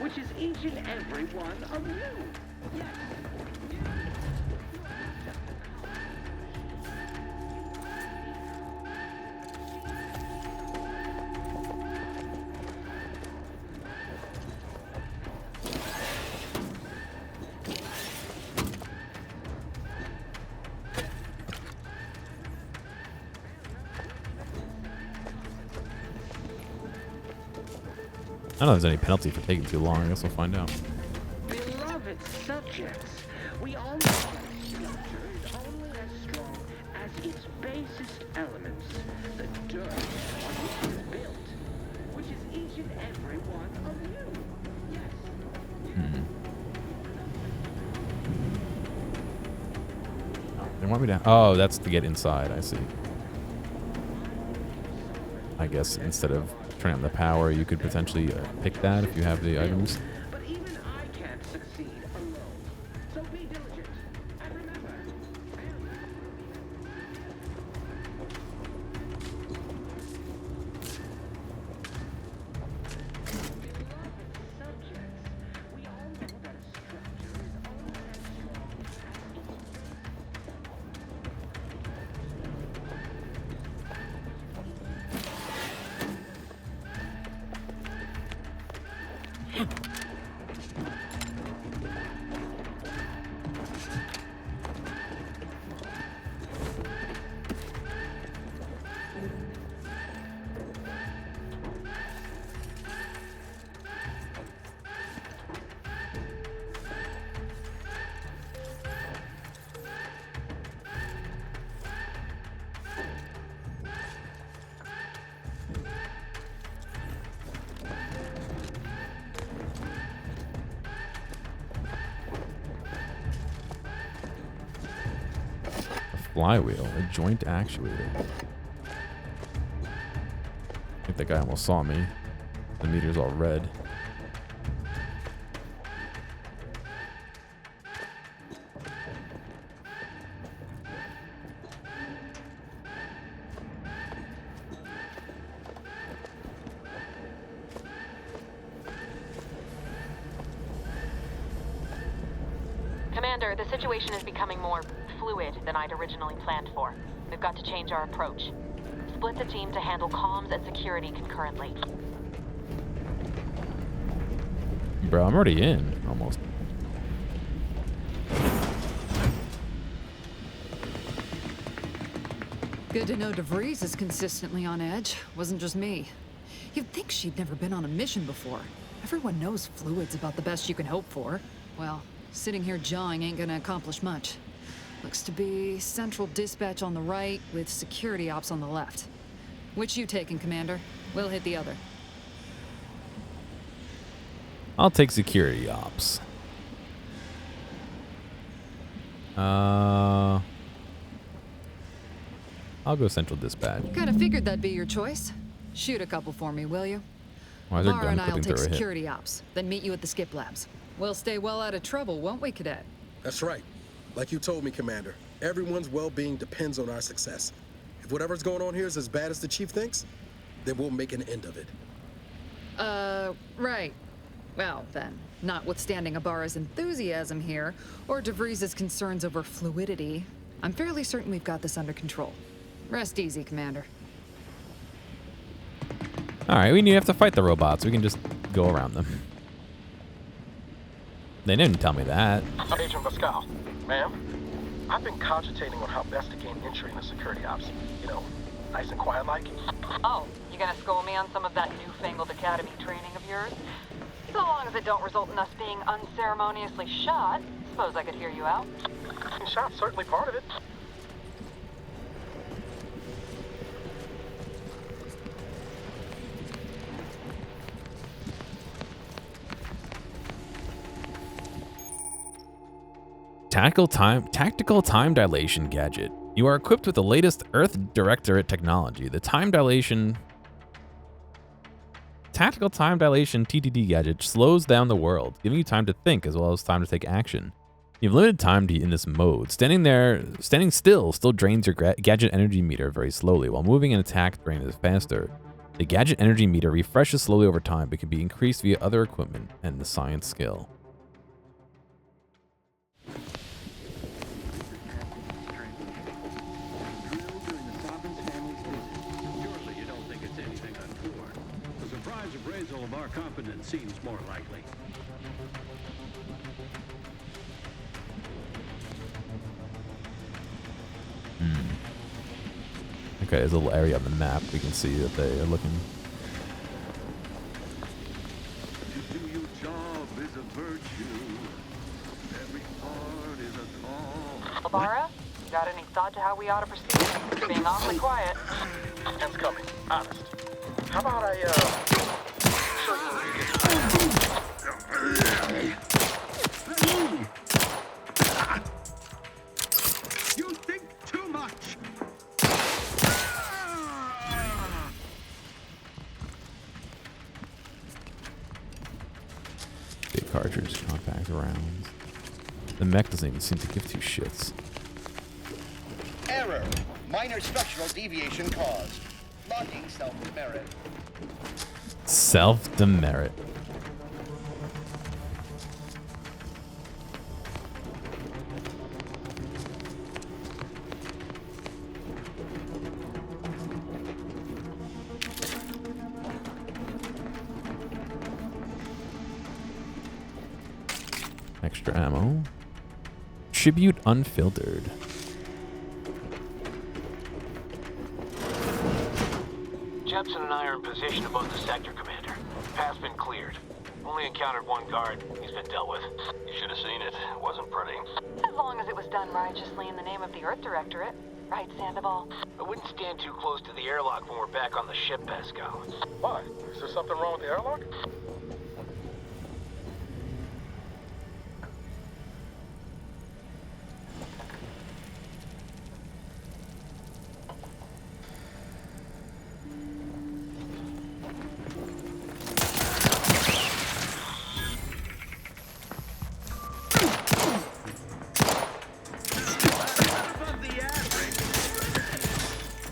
which is each and every one of you. Yes. I don't know if there's any penalty for taking too long. I guess we'll find out. Beloved subjects, we all know that a structure is only as strong as its basest elements, the dirt on which it is built, which is each and every one of you. Yes. They want me to... Oh, that's to get inside. I see. I guess instead of turning on the power, you could potentially pick that if you have the items. But even I can't succeed alone. So be diligent. And remember, Flywheel, a joint actuator. I think that guy almost saw me. The meter's all red. Commander, the situation is becoming more fluid than I'd originally planned for. We've got to change our approach. Split the team to handle comms and security concurrently. bro. I'm already in, almost. Good to know DeVries is consistently on edge. Wasn't just me. You'd think she'd never been on a mission before. Everyone knows fluid's about the best you can hope for. Well, sitting here jawing ain't gonna accomplish much. Looks to be central dispatch on the right with security ops on the left. Which you taking, Commander? We'll hit the other. I'll take security ops. I'll go central dispatch. Kinda figured that'd be your choice. Shoot a couple for me, will you? Why is there Lara gun and I'll clipping take through a hit? security ops, then meet you at the skip labs. We'll stay well out of trouble, won't we, Cadet? That's right. Like you told me, Commander, everyone's well-being depends on our success. If whatever's going on here is as bad as the Chief thinks, then we'll make an end of it. Right. Well, then, notwithstanding Ibarra's enthusiasm here, or DeVries' concerns over fluidity, I'm fairly certain we've got this under control. Rest easy, Commander. Alright, we didn't have to fight the robots. We can just go around them. They didn't tell me that. Agent Pascal, ma'am, I've been cogitating on how best to gain entry in the security ops. You know, nice and quiet like. Oh, you gonna school me on some of that newfangled academy training of yours? So long as it don't result in us being unceremoniously shot, suppose I could hear you out. Shot's certainly part of it. Tactical time dilation gadget. You are equipped with the latest Earth Directorate technology. The tactical time dilation TTD gadget slows down the world, giving you time to think as well as time to take action. You have limited time in this mode. Standing still drains your gadget energy meter very slowly, while moving and attack drains it faster. The gadget energy meter refreshes slowly over time, but can be increased via other equipment and the science skill. Appraisal of our competence seems more likely. Okay, there's a little area on the map. We can see that they are looking. To do your job is a virtue. Every part is a call. Ibarra, you got any thought to how we ought to proceed? You're being awfully quiet. Hands coming, honest. How about I, You think too much. Big cartridge, compact rounds. The mech doesn't even seem to give two shits. Error. Minor structural deviation caused. Locking self-demerit. Self-demerit. Extra ammo. Tribute unfiltered. Jepson and I are in position above the sector, Commander. Path's been cleared. Only encountered one guard. He's been dealt with. You should have seen it. It wasn't pretty. As long as it was done righteously in the name of the Earth Directorate. Right, Sandoval? I wouldn't stand too close to the airlock when we're back on the ship, Pascal. why? Is there something wrong with the airlock?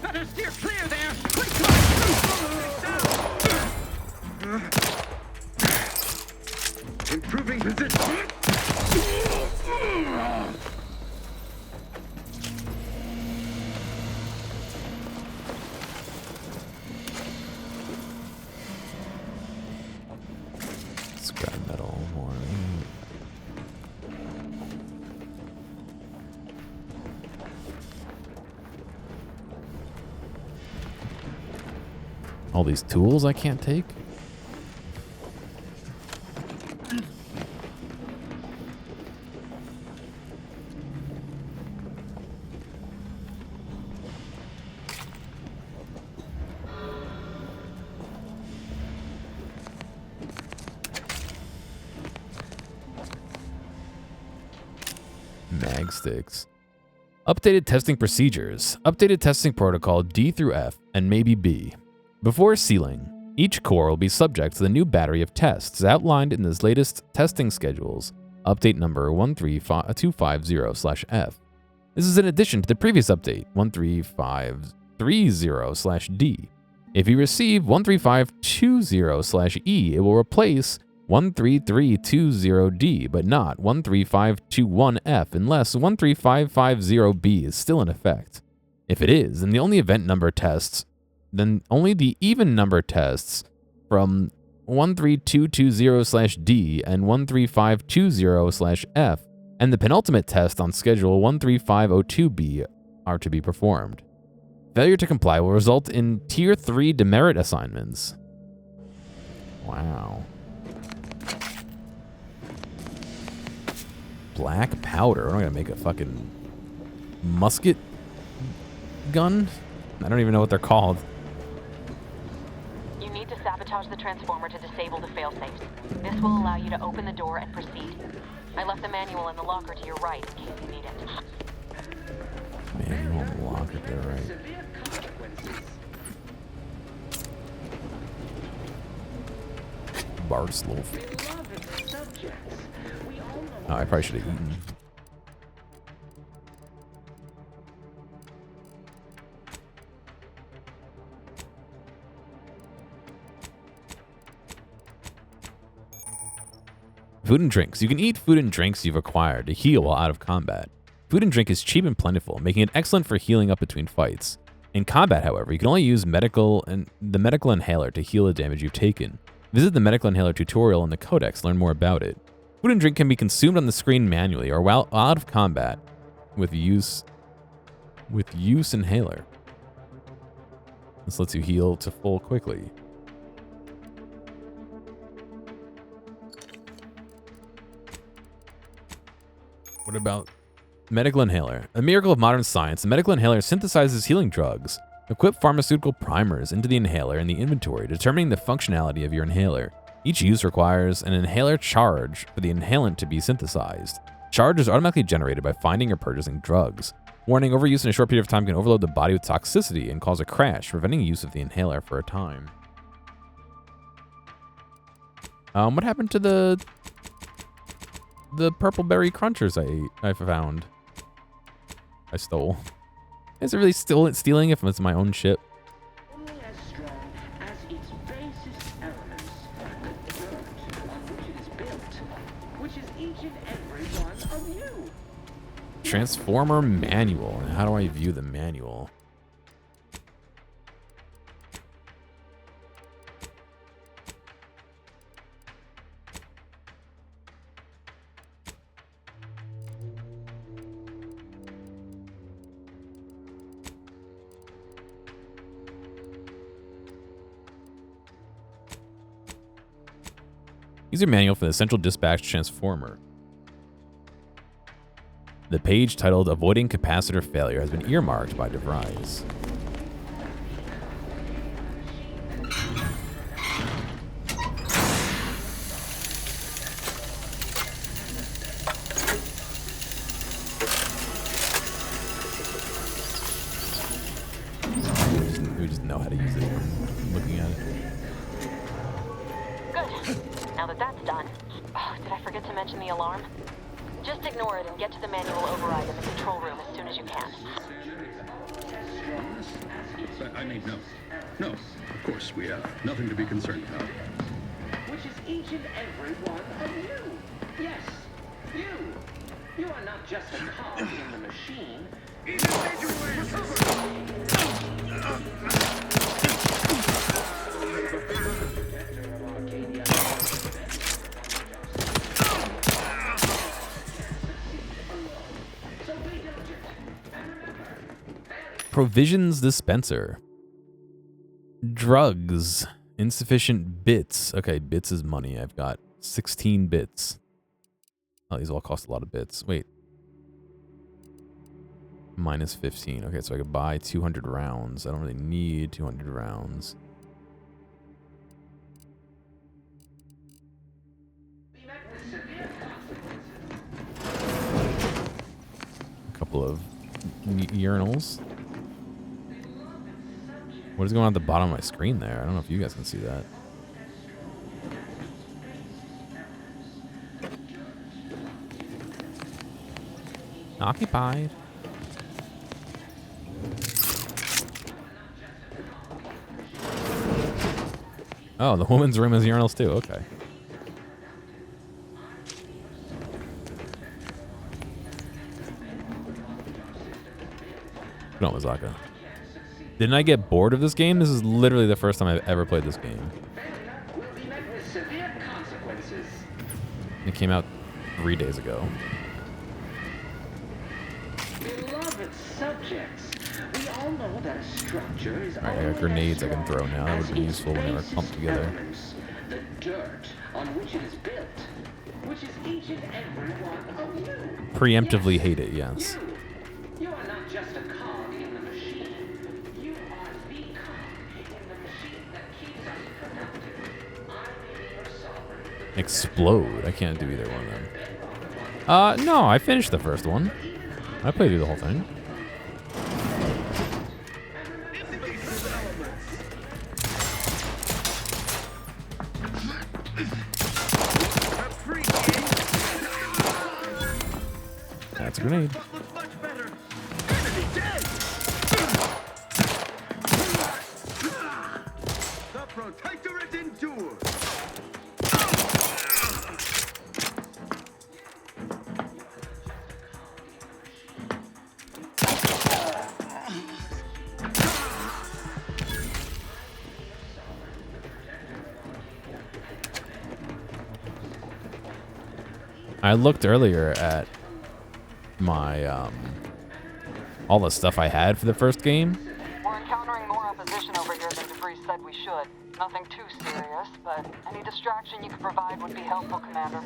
Better steer clear there! Quick! All these tools I can't take? Mag sticks. Updated testing procedures. Updated testing protocol D through F and maybe B. Before sealing, each core will be subject to the new battery of tests outlined in this latest testing schedules, update number 13250/F. This is in addition to the previous update, 13530/D. If you receive 13520/E, it will replace 13320D, but not 13521F unless 13550B is still in effect. If it is, then the only event number tests, then only the even number tests from 13220/D and 13520/F and the penultimate test on schedule 13502B are to be performed. Failure to comply will result in Tier 3 demerit assignments. Wow. Black powder. I'm gonna make a fucking musket gun? I don't even know what they're called. You need to sabotage the transformer to disable the failsafes. This will allow you to open the door and proceed. I left the manual in the locker to your right in case you need it. Manual in the locker to the right. Barstool. Oh, I probably should have eaten. Food and drinks. You can eat food and drinks you've acquired to heal while out of combat. Food and drink is cheap and plentiful, making it excellent for healing up between fights. In combat, however, you can only use the medical inhaler to heal the damage you've taken. Visit the medical inhaler tutorial in the codex to learn more about it. Food and drink can be consumed on the screen manually or while out of combat with use inhaler. This lets you heal to full quickly. What about medical inhaler? A miracle of modern science, the medical inhaler synthesizes healing drugs. Equip pharmaceutical primers into the inhaler in the inventory, determining the functionality of your inhaler. Each use requires an inhaler charge for the inhalant to be synthesized. Charge is automatically generated by finding or purchasing drugs. Warning, overuse in a short period of time can overload the body with toxicity and cause a crash, preventing use of the inhaler for a time. What happened to the purple berry crunchers I found? I stole. Is it really still stealing if it's my own ship? Only as strong as its basis elements, the dirt on which it is built, which is each and every one of you. Transformer manual. How do I view the manual? User manual for the Central Dispatch Transformer. The page titled Avoiding Capacitor Failure has been earmarked by DeVries. We just know how to use it. Looking at it. Good. Now that that's done. Oh, did I forget to mention the alarm? Just ignore it and get to the manual override in the control room as soon as you can. I made notes. No, of course, we have nothing to be concerned about. Which is each and every one of you. Yes, you. You are not just a cog in the machine. Provisions dispenser. Drugs. Insufficient bits. Okay, bits is money. I've got 16 bits. Oh, these all cost a lot of bits. Wait. Minus 15. Okay, so I could buy 200 rounds. I don't really need 200 rounds. A couple of urinals. What is going on at the bottom of my screen there? I don't know if you guys can see that. Occupied. Oh, the woman's room has urinals too. Okay. No, Mazaka. Didn't I get bored of this game? This is literally the first time I've ever played this game. It came out 3 days ago. Beloved subjects, we all know that a structure is Alright, I got grenades I can throw now. That would be useful when they were pumped together. the dirt on which it is built, which is each and every one of you. Preemptively hate it, yes. You are not just a cog in the machine. You are the cog in the machine that keeps us productive. I may be your sovereign. Explode. I can't do either one of them. No, I finished the first one. I played through the whole thing. That's a grenade. The Protectorate endures. I looked earlier at my all the stuff I had for the first game. We're encountering more opposition over here than DeVries said we should. Nothing too serious, but any distraction you could provide would be helpful, Commander.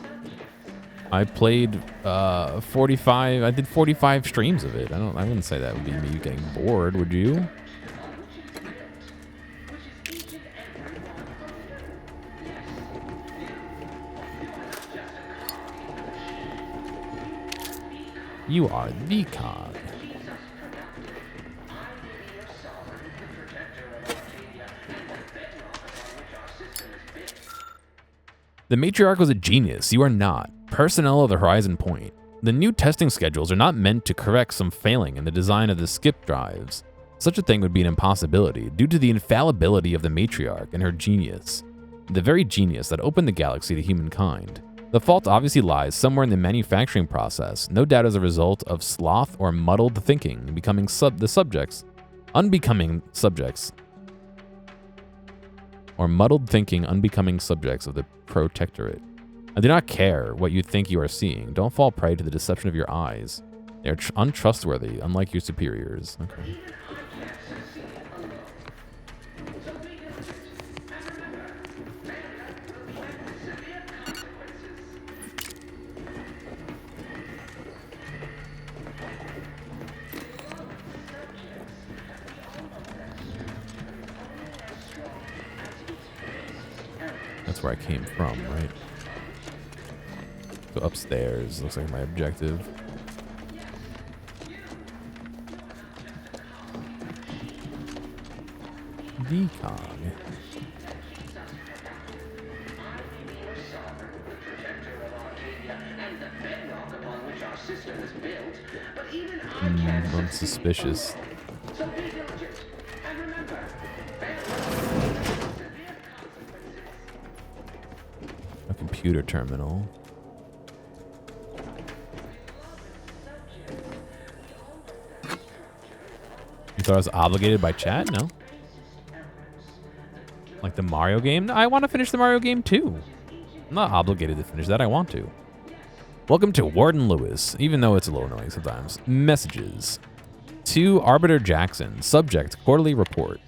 I played 45. I did 45 streams of it. I wouldn't say that would be me getting bored, would you? You are the cog. The matriarch was a genius. You are not. Personnel of the Horizon Point. The new testing schedules are not meant to correct some failing in the design of the skip drives. Such a thing would be an impossibility due to the infallibility of the matriarch and her genius. The very genius that opened the galaxy to humankind. The fault obviously lies somewhere in the manufacturing process, no doubt as a result of sloth or muddled thinking, becoming unbecoming subjects of the Protectorate. I do not care what you think you are seeing. Don't fall prey to the deception of your eyes. They are untrustworthy, unlike your superiors. Okay. That's where I came from, right? So upstairs looks like my objective. Decog. I'm suspicious. A computer terminal. You thought I was obligated by chat? No. Like the Mario game? No, I want to finish the Mario game too. I'm not obligated to finish that. I want to. Welcome to Warden Lewis, even though it's a little annoying sometimes. Messages. To Arbiter Jackson. Subject, quarterly report.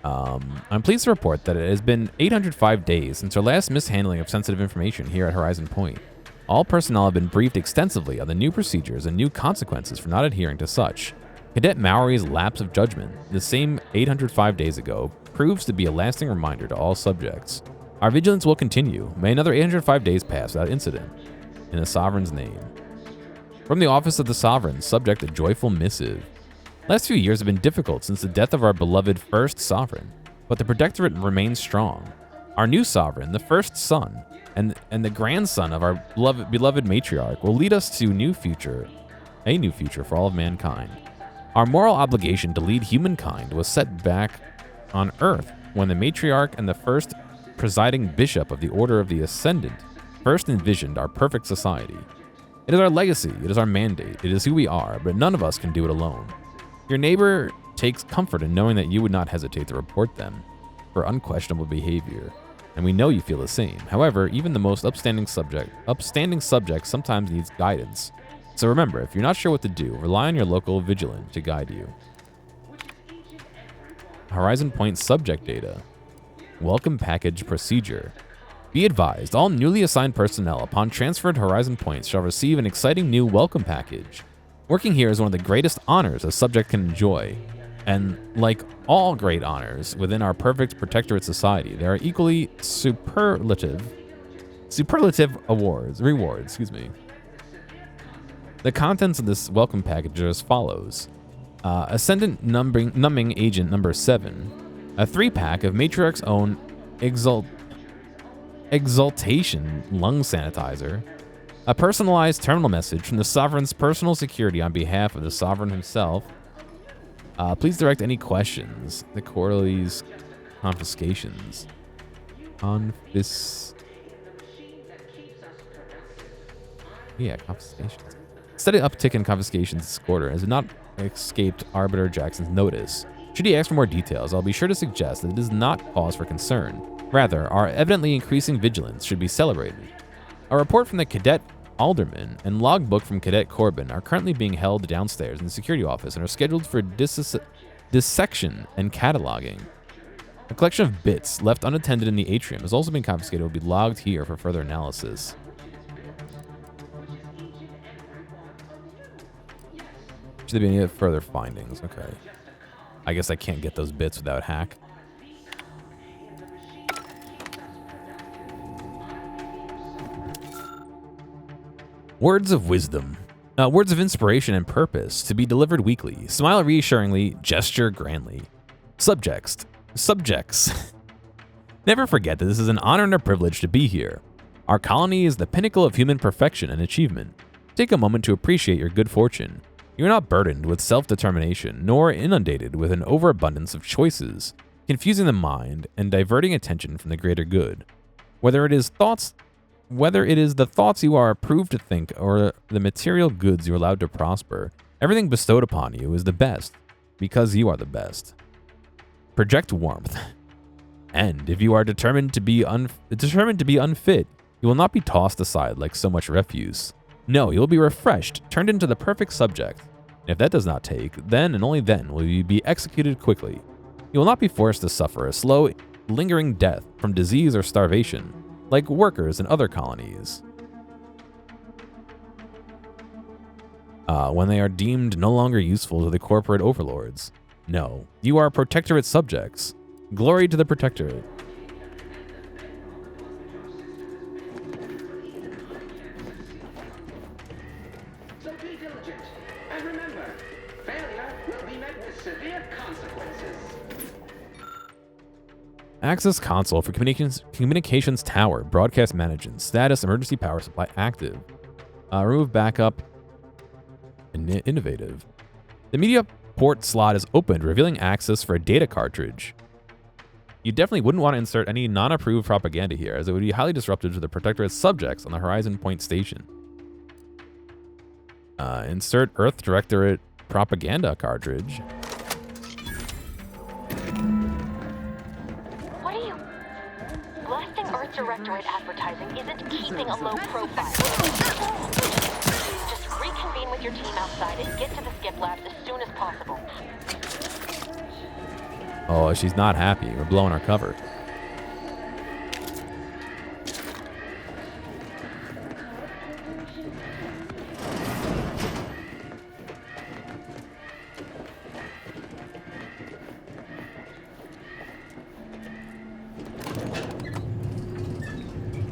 I'm pleased to report that it has been 805 days since our last mishandling of sensitive information here at Horizon Point. All personnel have been briefed extensively on the new procedures and new consequences for not adhering to such. Cadet Maori's lapse of judgment, the same 805 days ago, proves to be a lasting reminder to all subjects. Our vigilance will continue. May another 805 days pass without incident. In the Sovereign's name. From the Office of the Sovereign, subject a joyful missive. Last few years have been difficult since the death of our beloved first Sovereign, but the Protectorate remains strong. Our new Sovereign, the first son, and the grandson of our beloved matriarch will lead us to a new future for all of mankind. Our moral obligation to lead humankind was set back on Earth when the matriarch and the first presiding bishop of the Order of the Ascendant first envisioned our perfect society. It is our legacy, it is our mandate, it is who we are, but none of us can do it alone. Your neighbor takes comfort in knowing that you would not hesitate to report them for unquestionable behavior, and we know you feel the same. However, even the most upstanding subject sometimes needs guidance. So remember, if you're not sure what to do, rely on your local vigilant to guide you. Horizon Point subject data. Welcome package procedure. Be advised, all newly assigned personnel upon transfer to Horizon Point shall receive an exciting new welcome package. Working here is one of the greatest honors a subject can enjoy. And like all great honors within our perfect Protectorate society, there are equally superlative rewards. The contents of this welcome package are as follows. Ascendant Numbing Agent number 7, a 3-pack of Matriarch's own Exaltation Lung Sanitizer, a personalized terminal message from the Sovereign's personal security on behalf of the Sovereign himself. Please direct any questions. The quarterly's confiscations. Confiscations. Steady uptick in confiscations this quarter has not escaped Arbiter Jackson's notice. Should he ask for more details, I'll be sure to suggest that it is not cause for concern. Rather, our evidently increasing vigilance should be celebrated. A report from the Cadet Alderman and logbook from Cadet Corbin are currently being held downstairs in the security office and are scheduled for dissection and cataloging. A collection of bits left unattended in the atrium has also been confiscated and will be logged here for further analysis. Should there be any further findings? Okay. I guess I can't get those bits without hack. Words of wisdom. Words of inspiration and purpose to be delivered weekly. Smile reassuringly, gesture grandly. Subjects. Never forget that this is an honor and a privilege to be here. Our colony is the pinnacle of human perfection and achievement. Take a moment to appreciate your good fortune. You are not burdened with self-determination, nor inundated with an overabundance of choices, confusing the mind and diverting attention from the greater good. Whether it is the thoughts you are approved to think or the material goods you are allowed to prosper, everything bestowed upon you is the best, because you are the best. Project warmth. And if you are determined to be unfit, you will not be tossed aside like so much refuse. No, you will be refreshed, turned into the perfect subject. And if that does not take, then and only then will you be executed quickly. You will not be forced to suffer a slow, lingering death from disease or starvation, like workers in other colonies. When they are deemed no longer useful to the corporate overlords. No, you are Protectorate subjects. Glory to the Protectorate. So be diligent, and remember, failure will be met with severe consequences. Access console for communications tower, broadcast management, status, emergency power supply active. Remove backup, innovative. The media port slot is opened, revealing access for a data cartridge. You definitely wouldn't want to insert any non-approved propaganda here, as it would be highly disruptive to the Protectorate subjects on the Horizon Point station. Insert Earth Directorate propaganda cartridge. What are you? Blasting Earth Directorate advertising isn't keeping a low profile. Just reconvene with your team outside and get to the skip labs as soon as possible. Oh, she's not happy. We're blowing our cover.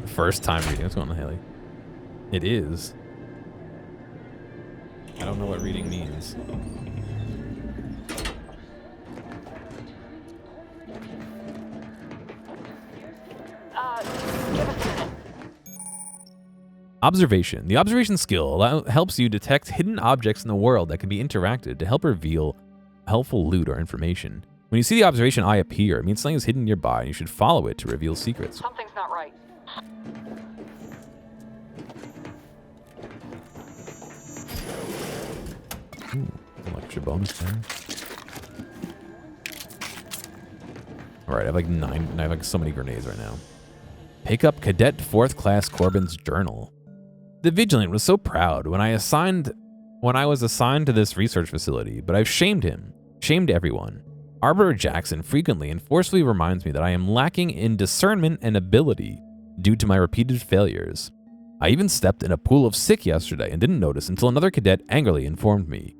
First time reading. What's going on, Haley? It is. I don't know what reading means. Give us a minute. Observation. The observation skill helps you detect hidden objects in the world that can be interacted to help reveal helpful loot or information. When you see the observation eye appear, it means something is hidden nearby and you should follow it to reveal secrets. Something's not right. Ooh, extra bonus there. Alright, I have like so many grenades right now. Pick up Cadet 4th Class Corbin's journal. The Vigilant was so proud when I was assigned to this research facility, but I've shamed him, shamed everyone. Arbiter Jackson frequently and forcefully reminds me that I am lacking in discernment and ability due to my repeated failures. I even stepped in a pool of sick yesterday and didn't notice until another cadet angrily informed me.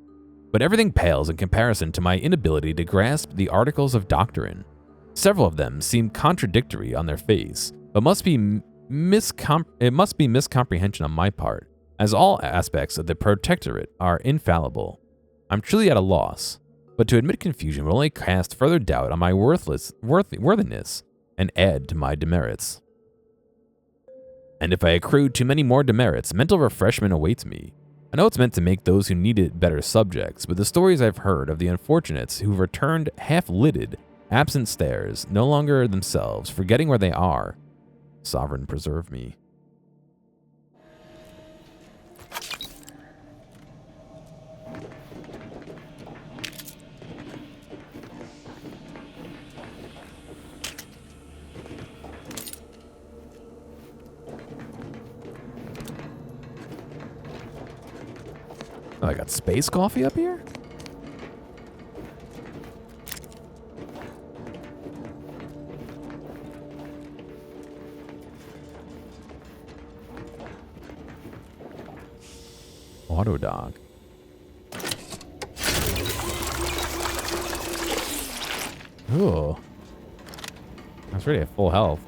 But everything pales in comparison to my inability to grasp the articles of doctrine. Several of them seem contradictory on their face, but it must be miscomprehension on my part, as all aspects of the Protectorate are infallible. I'm truly at a loss, but to admit confusion will only cast further doubt on my worthiness and add to my demerits. And if I accrue too many more demerits, mental refreshment awaits me. I know it's meant to make those who need it better subjects, but the stories I've heard of the unfortunates who've returned half-lidded, absent stares, no longer themselves, forgetting where they are. Sovereign preserve me. Oh, I got space coffee up here? Auto dog. Ooh. That's really at full health.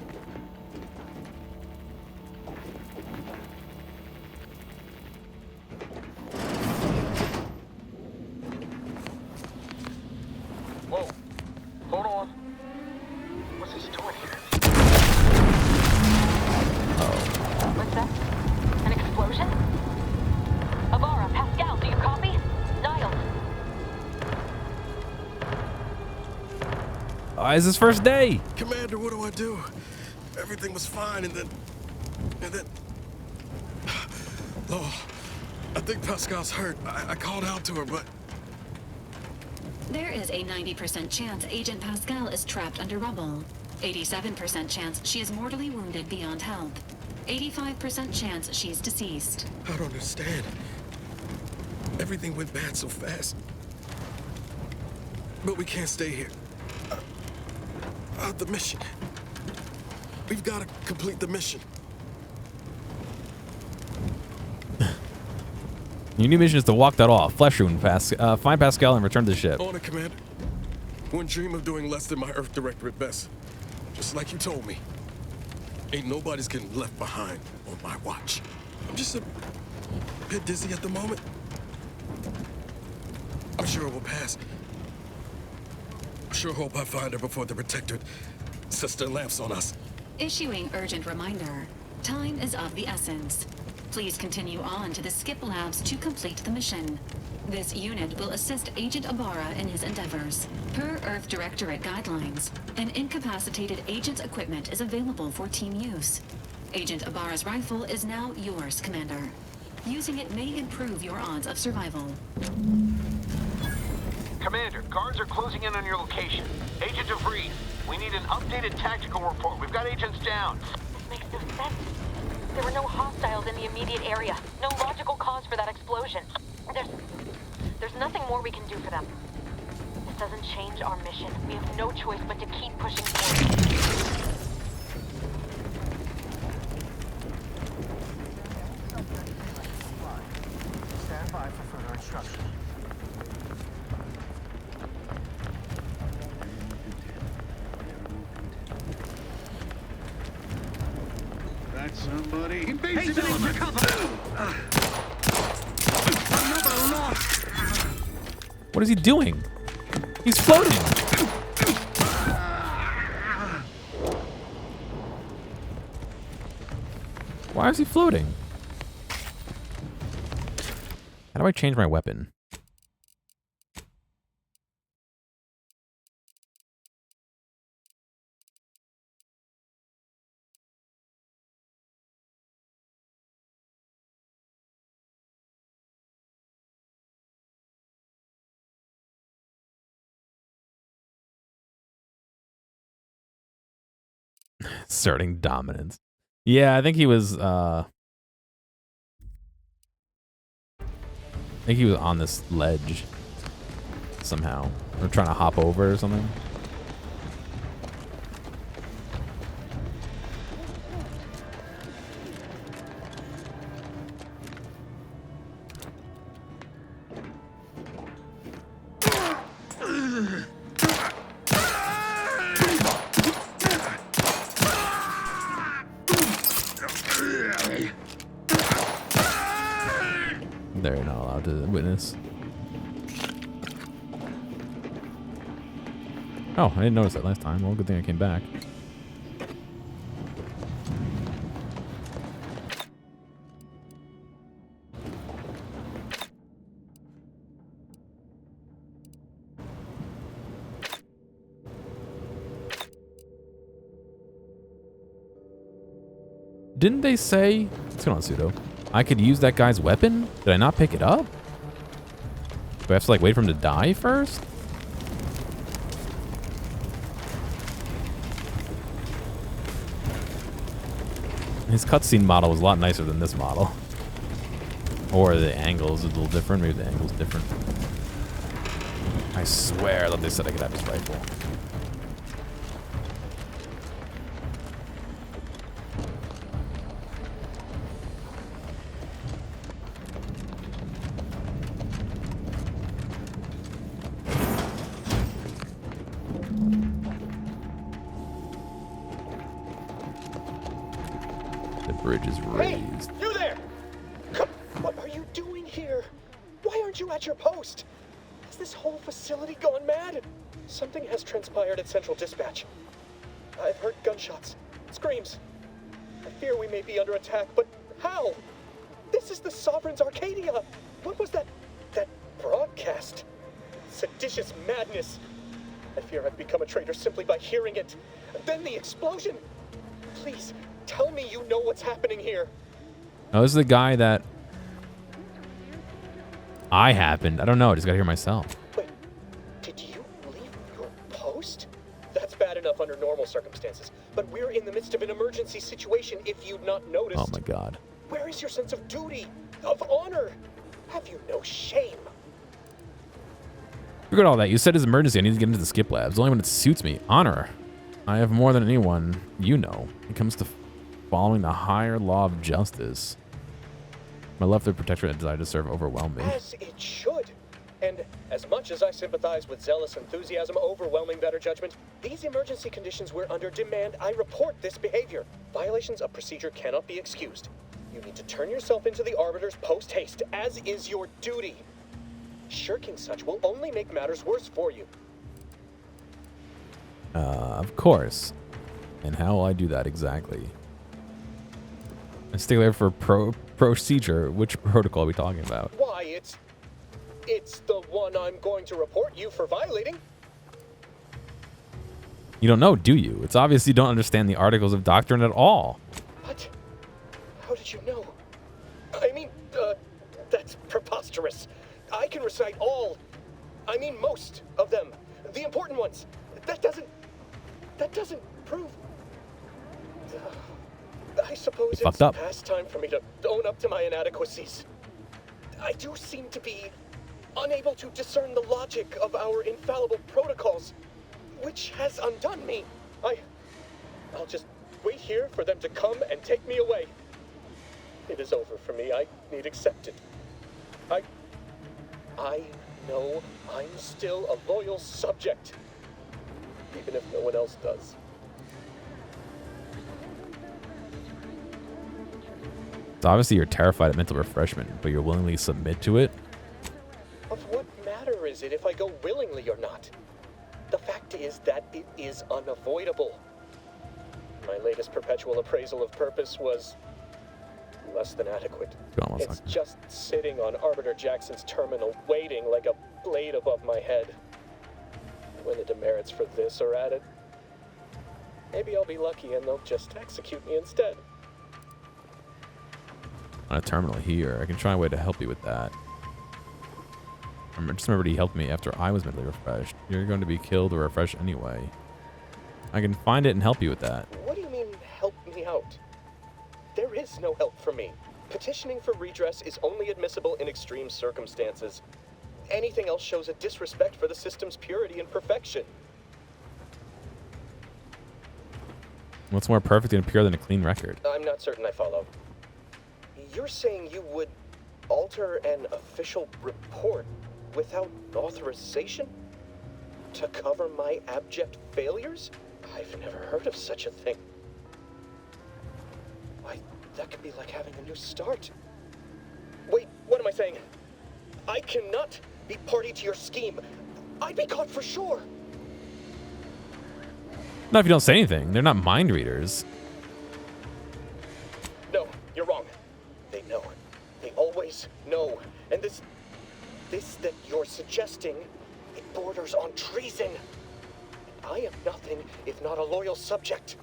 Whoa. Hold on. What's this doing here? What's that? An explosion? Avara, Pascal, do you copy? Niles. It's his first day. Commander, what do? Everything was fine, and then... Oh, I think Pascal's hurt. I called out to her, but... There is a 90% chance Agent Pascal is trapped under rubble. 87% chance she is mortally wounded beyond help. 85% chance she's deceased. I don't understand. Everything went bad so fast. But we can't stay here. The mission. We've got to complete the mission. Your new mission is to walk that off. Flesh wound, find Pascal and return to the ship. On it, Commander. Wouldn't dream of doing less than my Earth Directorate best. Just like you told me. Ain't nobody's getting left behind on my watch. I'm just a bit dizzy at the moment. I'm sure it will pass. I sure hope I find her before the Protectorate sets their lamps on us. Issuing urgent reminder. Time is of the essence. Please continue on to the Skip Labs to complete the mission. This unit will assist Agent Ibarra in his endeavors. Per Earth Directorate guidelines, an incapacitated agent's equipment is available for team use. Agent Ibarra's rifle is now yours, Commander. Using it may improve your odds of survival. Commander, guards are closing in on your location. Agent DeVries, we need an updated tactical report. We've got agents down. This makes no sense. There were no hostiles in the immediate area. No logical cause for that explosion. There's nothing more we can do for them. this doesn't change our mission. We have no choice but to keep pushing forward. Stand by for further instruction. That's somebody. Invasive element! Another loss! What is he doing? He's floating. Why is he floating? How do I change my weapon? Asserting dominance. Yeah, I think he was I think he was on this ledge somehow. Or trying to hop over or something. They're not allowed to witness. Oh, I didn't notice that last time. Well, good thing I came back. Didn't they say... What's going on, Pseudo? I could use that guy's weapon? Did I not pick it up? Do I have to, like, wait for him to die first? His cutscene model was a lot nicer than this model. Or the angle is a little different. Maybe the angle's different. I swear that they said I could have his rifle. Bridge is raised. Hey, you there! Come, what are you doing here? Why aren't you at your post? Has this whole facility gone mad? Something has transpired at Central Dispatch. I've heard gunshots, screams. I fear we may be under attack, but how? This is the Sovereign's Arcadia. What was that broadcast? Seditious madness. I fear I've become a traitor simply by hearing it. Then the explosion. Please, tell me you know what's happening here. Oh, this is the guy that I happened. I don't know. I just got to hear myself. Wait, did you leave your post? That's bad enough under normal circumstances, but we're in the midst of an emergency situation if you've not noticed. Oh my god. Where is your sense of duty, of honor? Have you no shame? Forget all that. You said it's emergency. I need to get into the skip labs. Only when it suits me. Honor. I have more than anyone you know when it comes to following the higher law of justice. My love for the protectorate and desire to serve overwhelm me. As it should. And as much as I sympathize with zealous enthusiasm overwhelming better judgment, these emergency conditions we're under demand I report this behavior. Violations of procedure cannot be excused. You need to turn yourself into the arbiters post-haste, as is your duty. Shirking such will only make matters worse for you. Of course. And how will I do that exactly? I stay there for procedure. Which protocol are we talking about? Why, it's the one I'm going to report you for violating. You don't know, do you? It's obvious you don't understand the articles of doctrine at all. What? How did you know? I mean, that's preposterous. I can recite most of them. The important ones. That doesn't prove. I suppose it's past time for me to own up to my inadequacies. I do seem to be unable to discern the logic of our infallible protocols, which has undone me. I'll just wait here for them to come and take me away. It is over for me. I need accept it. I know I'm still a loyal subject, even if no one else does. So obviously you're terrified of mental refreshment, but you'll willingly submit to it? Of what matter is it if I go willingly or not? The fact is that it is unavoidable. My latest perpetual appraisal of purpose was less than adequate. It's just sitting on Arbiter Jackson's terminal, waiting like a blade above my head. When the demerits for this are added, maybe I'll be lucky and they'll just execute me instead. On a terminal here, I can try a way to help you with that. Just remember he helped me after I was mentally refreshed. You're going to be killed or refreshed anyway. I can find it and help you with that. What do you mean, help me out? There is no help for me. Petitioning for redress is only admissible in extreme circumstances. Anything else shows a disrespect for the system's purity and perfection. What's more perfect and pure than a clean record? I'm not certain I follow. You're saying you would alter an official report without authorization? To cover my abject failures? I've never heard of such a thing. Why, that could be like having a new start. Wait, what am I saying? I cannot be party to your scheme. I'd be caught for sure. Not if you don't say anything. They're not mind readers. No, you're wrong. They know. They always know. And this that you're suggesting, it borders on treason. I am nothing if not a loyal subject.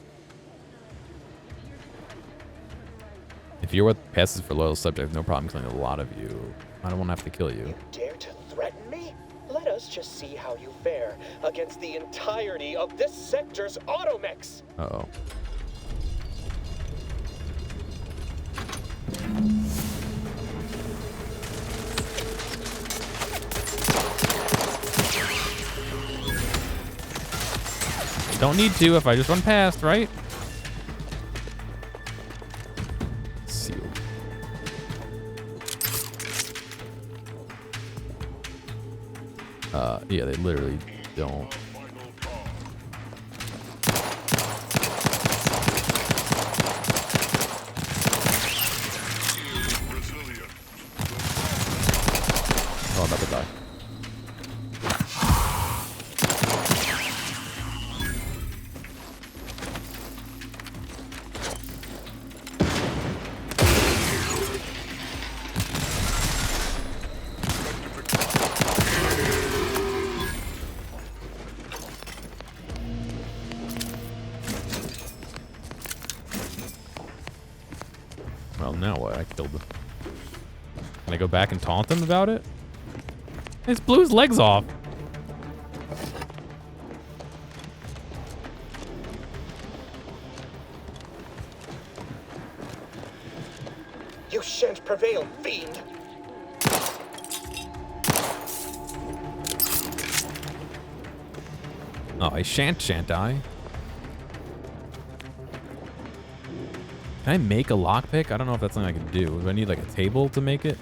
If you're what passes for loyal subject, no problem killing a lot of you. I don't want to have to kill you. You dare to threaten me? Let us just see how you fare against the entirety of this sector's automechs. Uh-oh. Don't need to if I just run past, right? Sealed. Yeah, they literally don't. Oh, I'm about to die. Well, now what? I killed them. Can I go back and taunt them about it? It's blew his legs off. You shan't prevail, fiend! Oh, I shan't I? Can I make a lockpick? I don't know if that's something I can do. Do I need like a table to make it?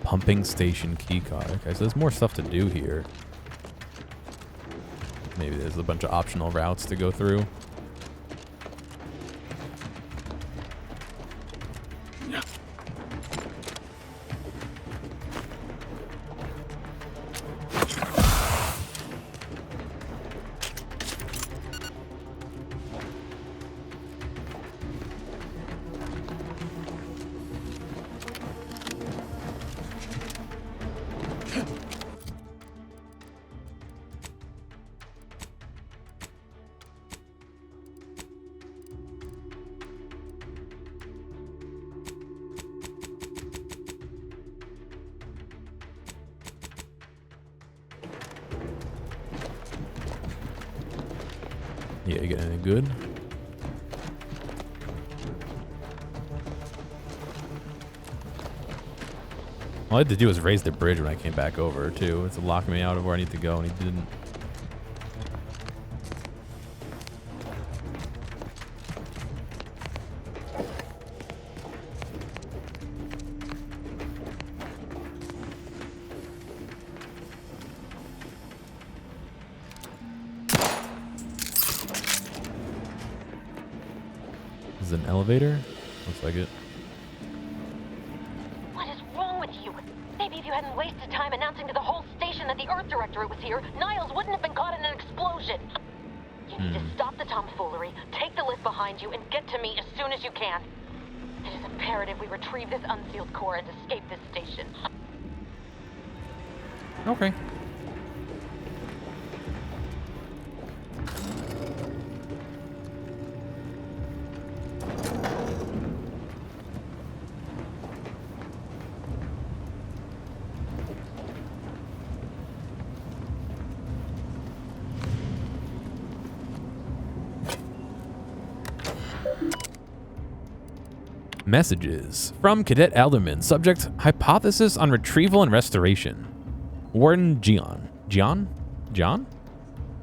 Pumping station keycard. Okay, so there's more stuff to do here. Maybe there's a bunch of optional routes to go through. Yeah, you get anything good? All I had to do was raise the bridge when I came back over, too. It's locking me out of where I need to go, and he didn't. Is it an elevator? Looks like it. What is wrong with you? Maybe if you hadn't wasted time announcing to the whole station that the Earth Directorate was here, Niles wouldn't have been caught in an explosion. You need to stop the tomfoolery, take the lift behind you, and get to me as soon as you can. It is imperative we retrieve this unsealed core and escape this station. Okay. Messages from Cadet Alderman. Subject: hypothesis on retrieval and restoration. Warden John?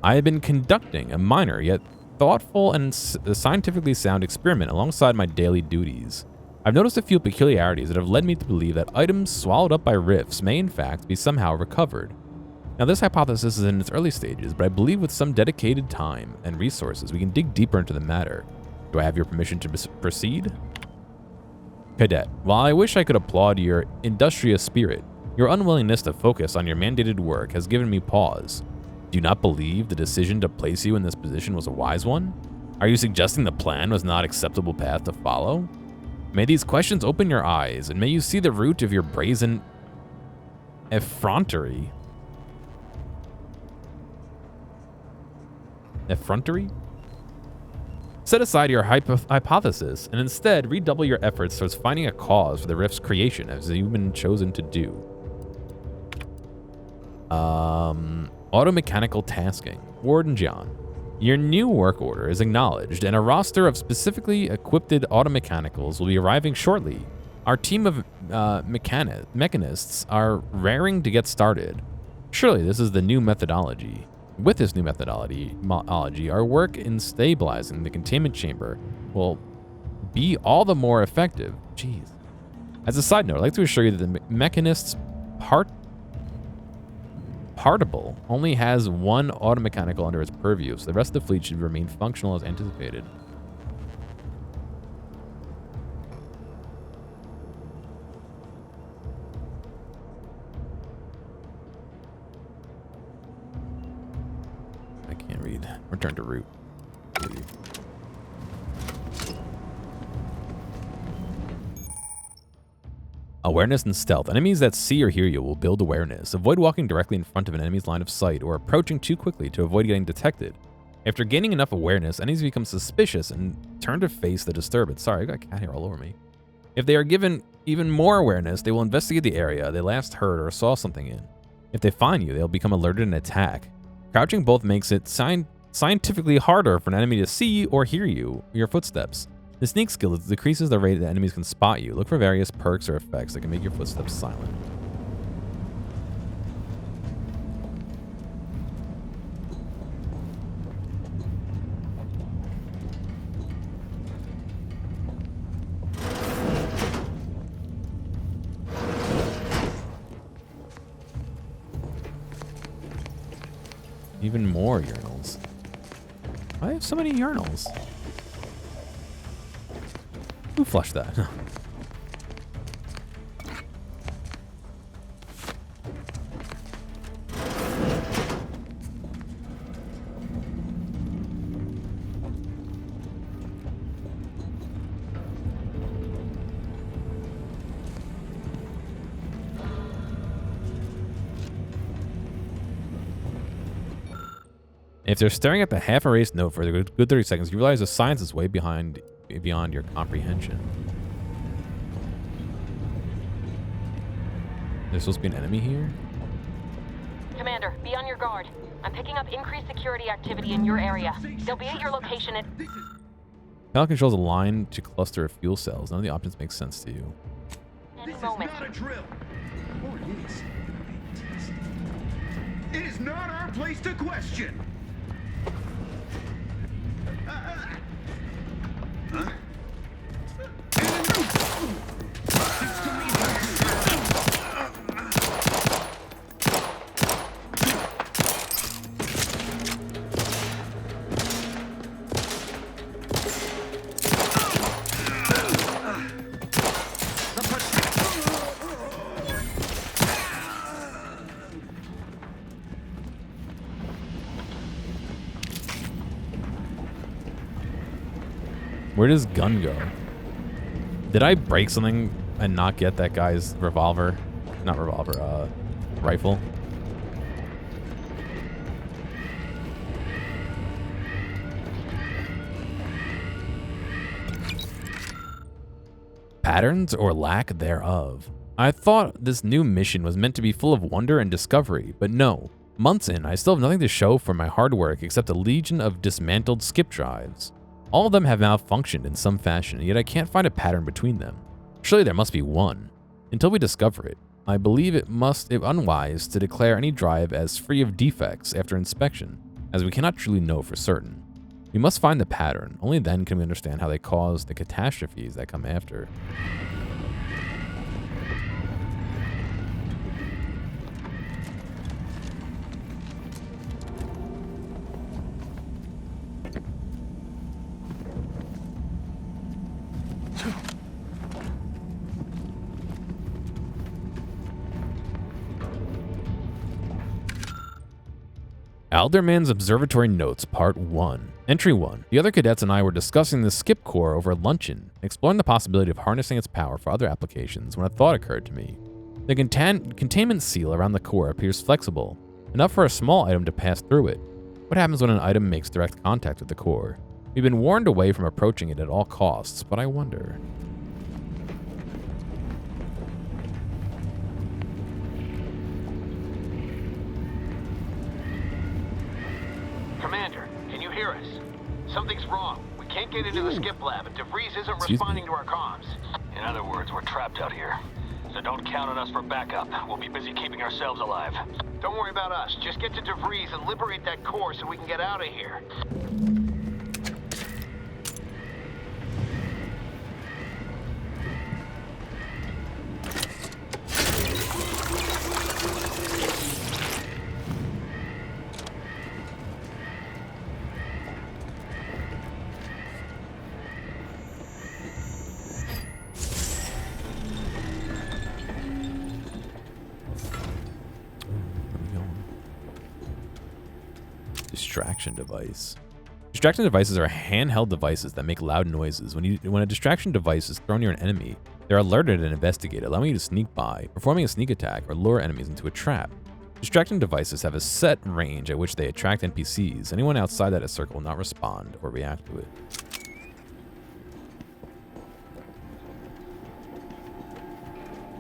I have been conducting a minor yet thoughtful and scientifically sound experiment alongside my daily duties. I've noticed a few peculiarities that have led me to believe that items swallowed up by rifts may in fact be somehow recovered. Now, this hypothesis is in its early stages, but I believe with some dedicated time and resources we can dig deeper into the matter. Do I have your permission to proceed? Cadet, while I wish I could applaud your industrious spirit, your unwillingness to focus on your mandated work has given me pause. Do you not believe the decision to place you in this position was a wise one? Are you suggesting the plan was not an acceptable path to follow? May these questions open your eyes, and may you see the root of your brazen effrontery. Effrontery? Set aside your hypothesis and instead redouble your efforts towards finding a cause for the rift's creation, as you've been chosen to do. Automechanical tasking. Warden John. Your new work order is acknowledged, and a roster of specifically equipped automechanicals will be arriving shortly. Our team of mechanists are raring to get started. Surely this is the new methodology. With this new methodology, our work in stabilizing the containment chamber will be all the more effective. Jeez. As a side note, I'd like to assure you that the mechanist's partible only has one automechanical under its purview, so the rest of the fleet should remain functional as anticipated. I can't read. Return to route. Awareness and stealth. Enemies that see or hear you will build awareness. Avoid walking directly in front of an enemy's line of sight or approaching too quickly to avoid getting detected. After gaining enough awareness, enemies become suspicious and turn to face the disturbance. Sorry, I got cat hair all over me. If they are given even more awareness, they will investigate the area they last heard or saw something in. If they find you, they'll become alerted and attack. Crouching both makes it scientifically harder for an enemy to see or hear your footsteps. The sneak skill decreases the rate that enemies can spot you. Look for various perks or effects that can make your footsteps silent. Even more urinals. I have so many urinals. Who flushed that? If they're staring at the half-erased note for a good 30 seconds, you realize the science is way beyond your comprehension. There's supposed to be an enemy here? Commander, be on your your guard. I'm picking up increased security activity in your area. They'll be at your location at... Panel controls a line to cluster of fuel cells. None of the options make sense to you. any moment. Not a drill. Or it is. It is not our place to question. Huh? Where does gun go? Did I break something and not get that guy's revolver? Not revolver, rifle. Patterns or lack thereof. I thought this new mission was meant to be full of wonder and discovery, but no. Months in, I still have nothing to show for my hard work except a legion of dismantled skip drives. All of them have malfunctioned in some fashion, yet I can't find a pattern between them. Surely there must be one. Until we discover it, I believe it unwise to declare any drive as free of defects after inspection, as we cannot truly know for certain. We must find the pattern, only then can we understand how they cause the catastrophes that come after. Alderman's Observatory Notes, Part 1. Entry 1. The other cadets and I were discussing the skip core over luncheon, exploring the possibility of harnessing its power for other applications when a thought occurred to me. The containment seal around the core appears flexible, enough for a small item to pass through it. What happens when an item makes direct contact with the core? We've been warned away from approaching it at all costs, but I wonder. Commander, can you hear us? Something's wrong. We can't get into the skip lab, and DeVries isn't responding to our comms. In other words, we're trapped out here. So don't count on us for backup. We'll be busy keeping ourselves alive. Don't worry about us. Just get to DeVries and liberate that core so we can get out of here. Distraction device. Distraction devices are handheld devices that make loud noises. When a distraction device is thrown near an enemy, they're alerted and investigated, allowing you to sneak by, performing a sneak attack, or lure enemies into a trap. Distraction devices have a set range at which they attract NPCs. Anyone outside that circle will not respond or react to it.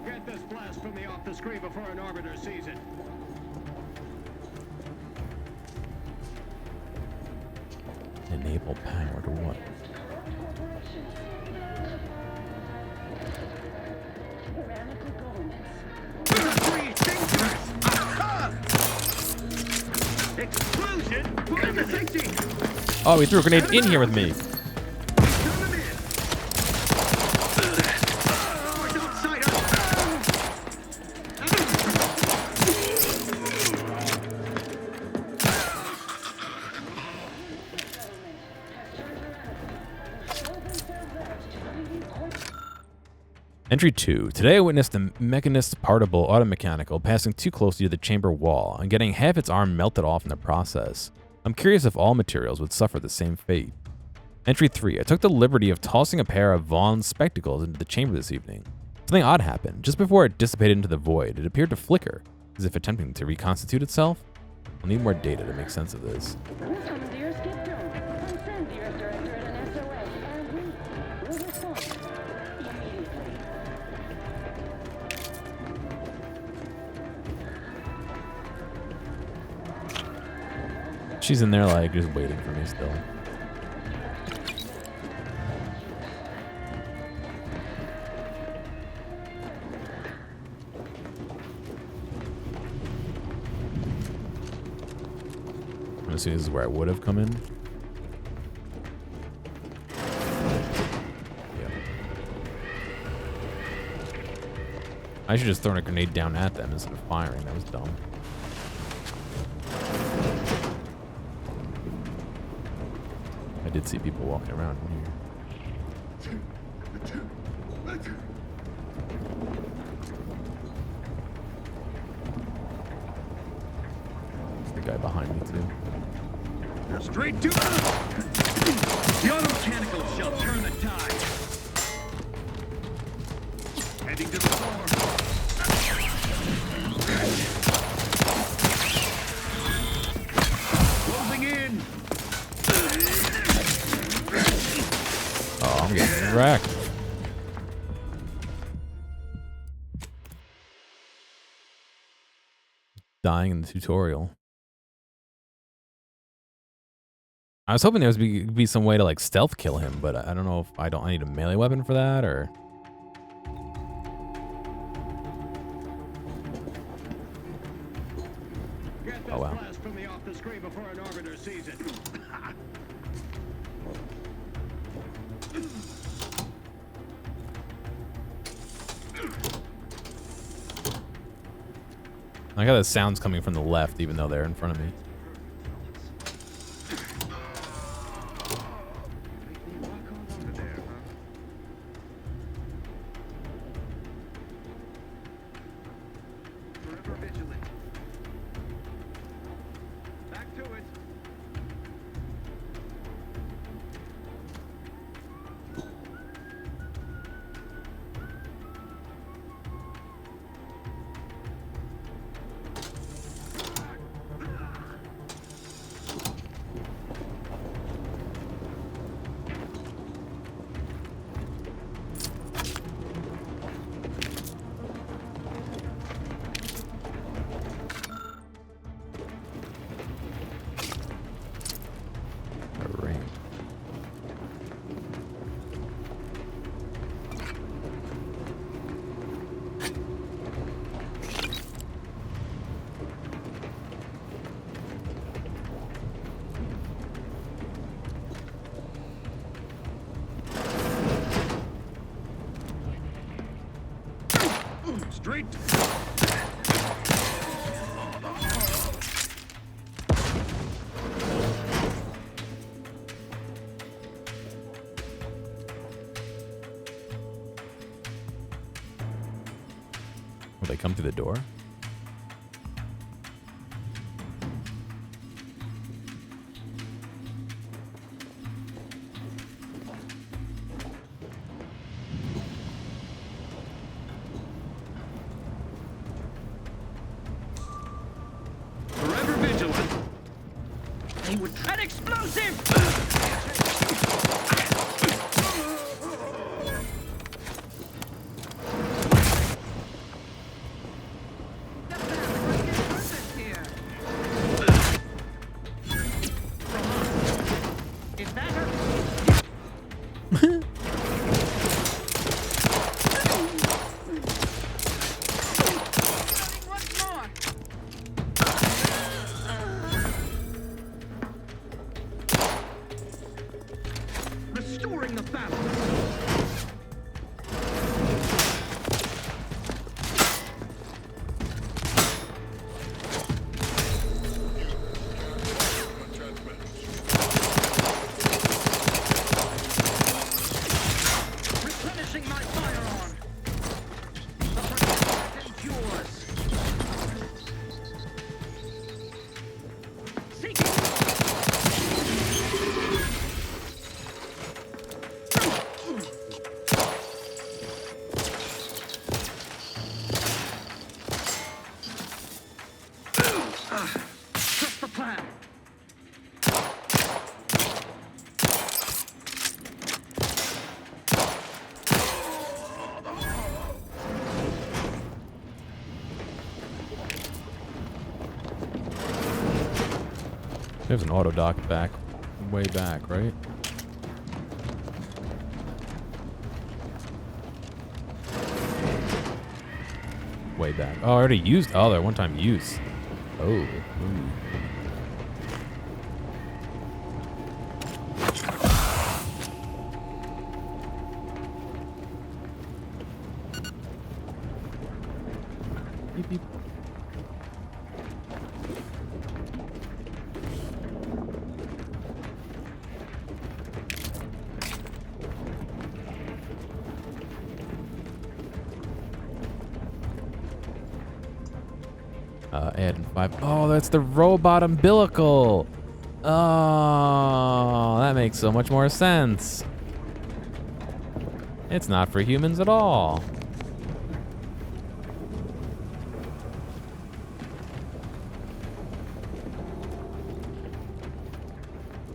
Get this blast from me off the screen before an orbiter sees it. Enable power to what? Explosion! Oh, he threw a grenade in here with me. Entry 2. Today I witnessed the Mechanist Partible Automechanical passing too closely to the chamber wall and getting half its arm melted off in the process. I'm curious if all materials would suffer the same fate. Entry 3. I took the liberty of tossing a pair of Vaughn's spectacles into the chamber this evening. Something odd happened. Just before it dissipated into the void, it appeared to flicker, as if attempting to reconstitute itself. I'll need more data to make sense of this. She's in there like just waiting for me still. I'm assuming this is where I would have come in. Yep. I should just thrown a grenade down at them instead of firing. That was dumb. I did see people walking around in here. There's the guy behind me too. Straight to the auto-mechanical shall turn the tide. Heading to the floor. Closing in. Oh, I'm getting wrecked. Dying in the tutorial. I was hoping there was be some way to like stealth kill him, but I don't know if I need a melee weapon for that or. Oh wow. From the off the screen before an orbiter sees it. I got the sounds coming from the left, even though they're in front of me. Straight. Will they come through the door? Forever vigilant. They would tread explosive. There's an auto dock back, way back, right? Way back. Oh, I already used. Oh, they're one-time use. Oh. Ooh. Beep, beep. Add 5. Oh, that's the robot umbilical. Oh, that makes so much more sense. It's not for humans at all.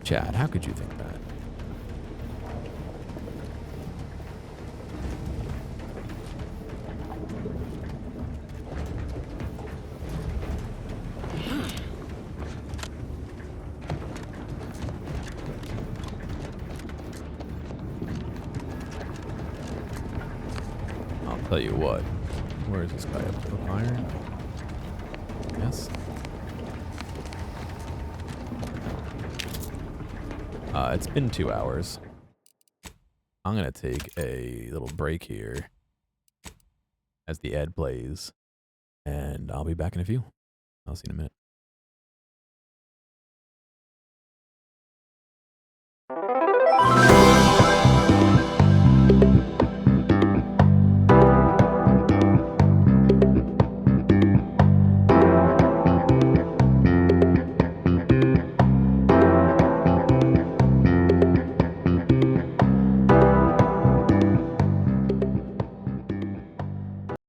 Chad, how could you think that? I'll tell you what. Where is this guy up to iron? Yes. It's been 2 hours. I'm gonna take a little break here as the ad plays, and I'll be back in a few. I'll see you in a minute.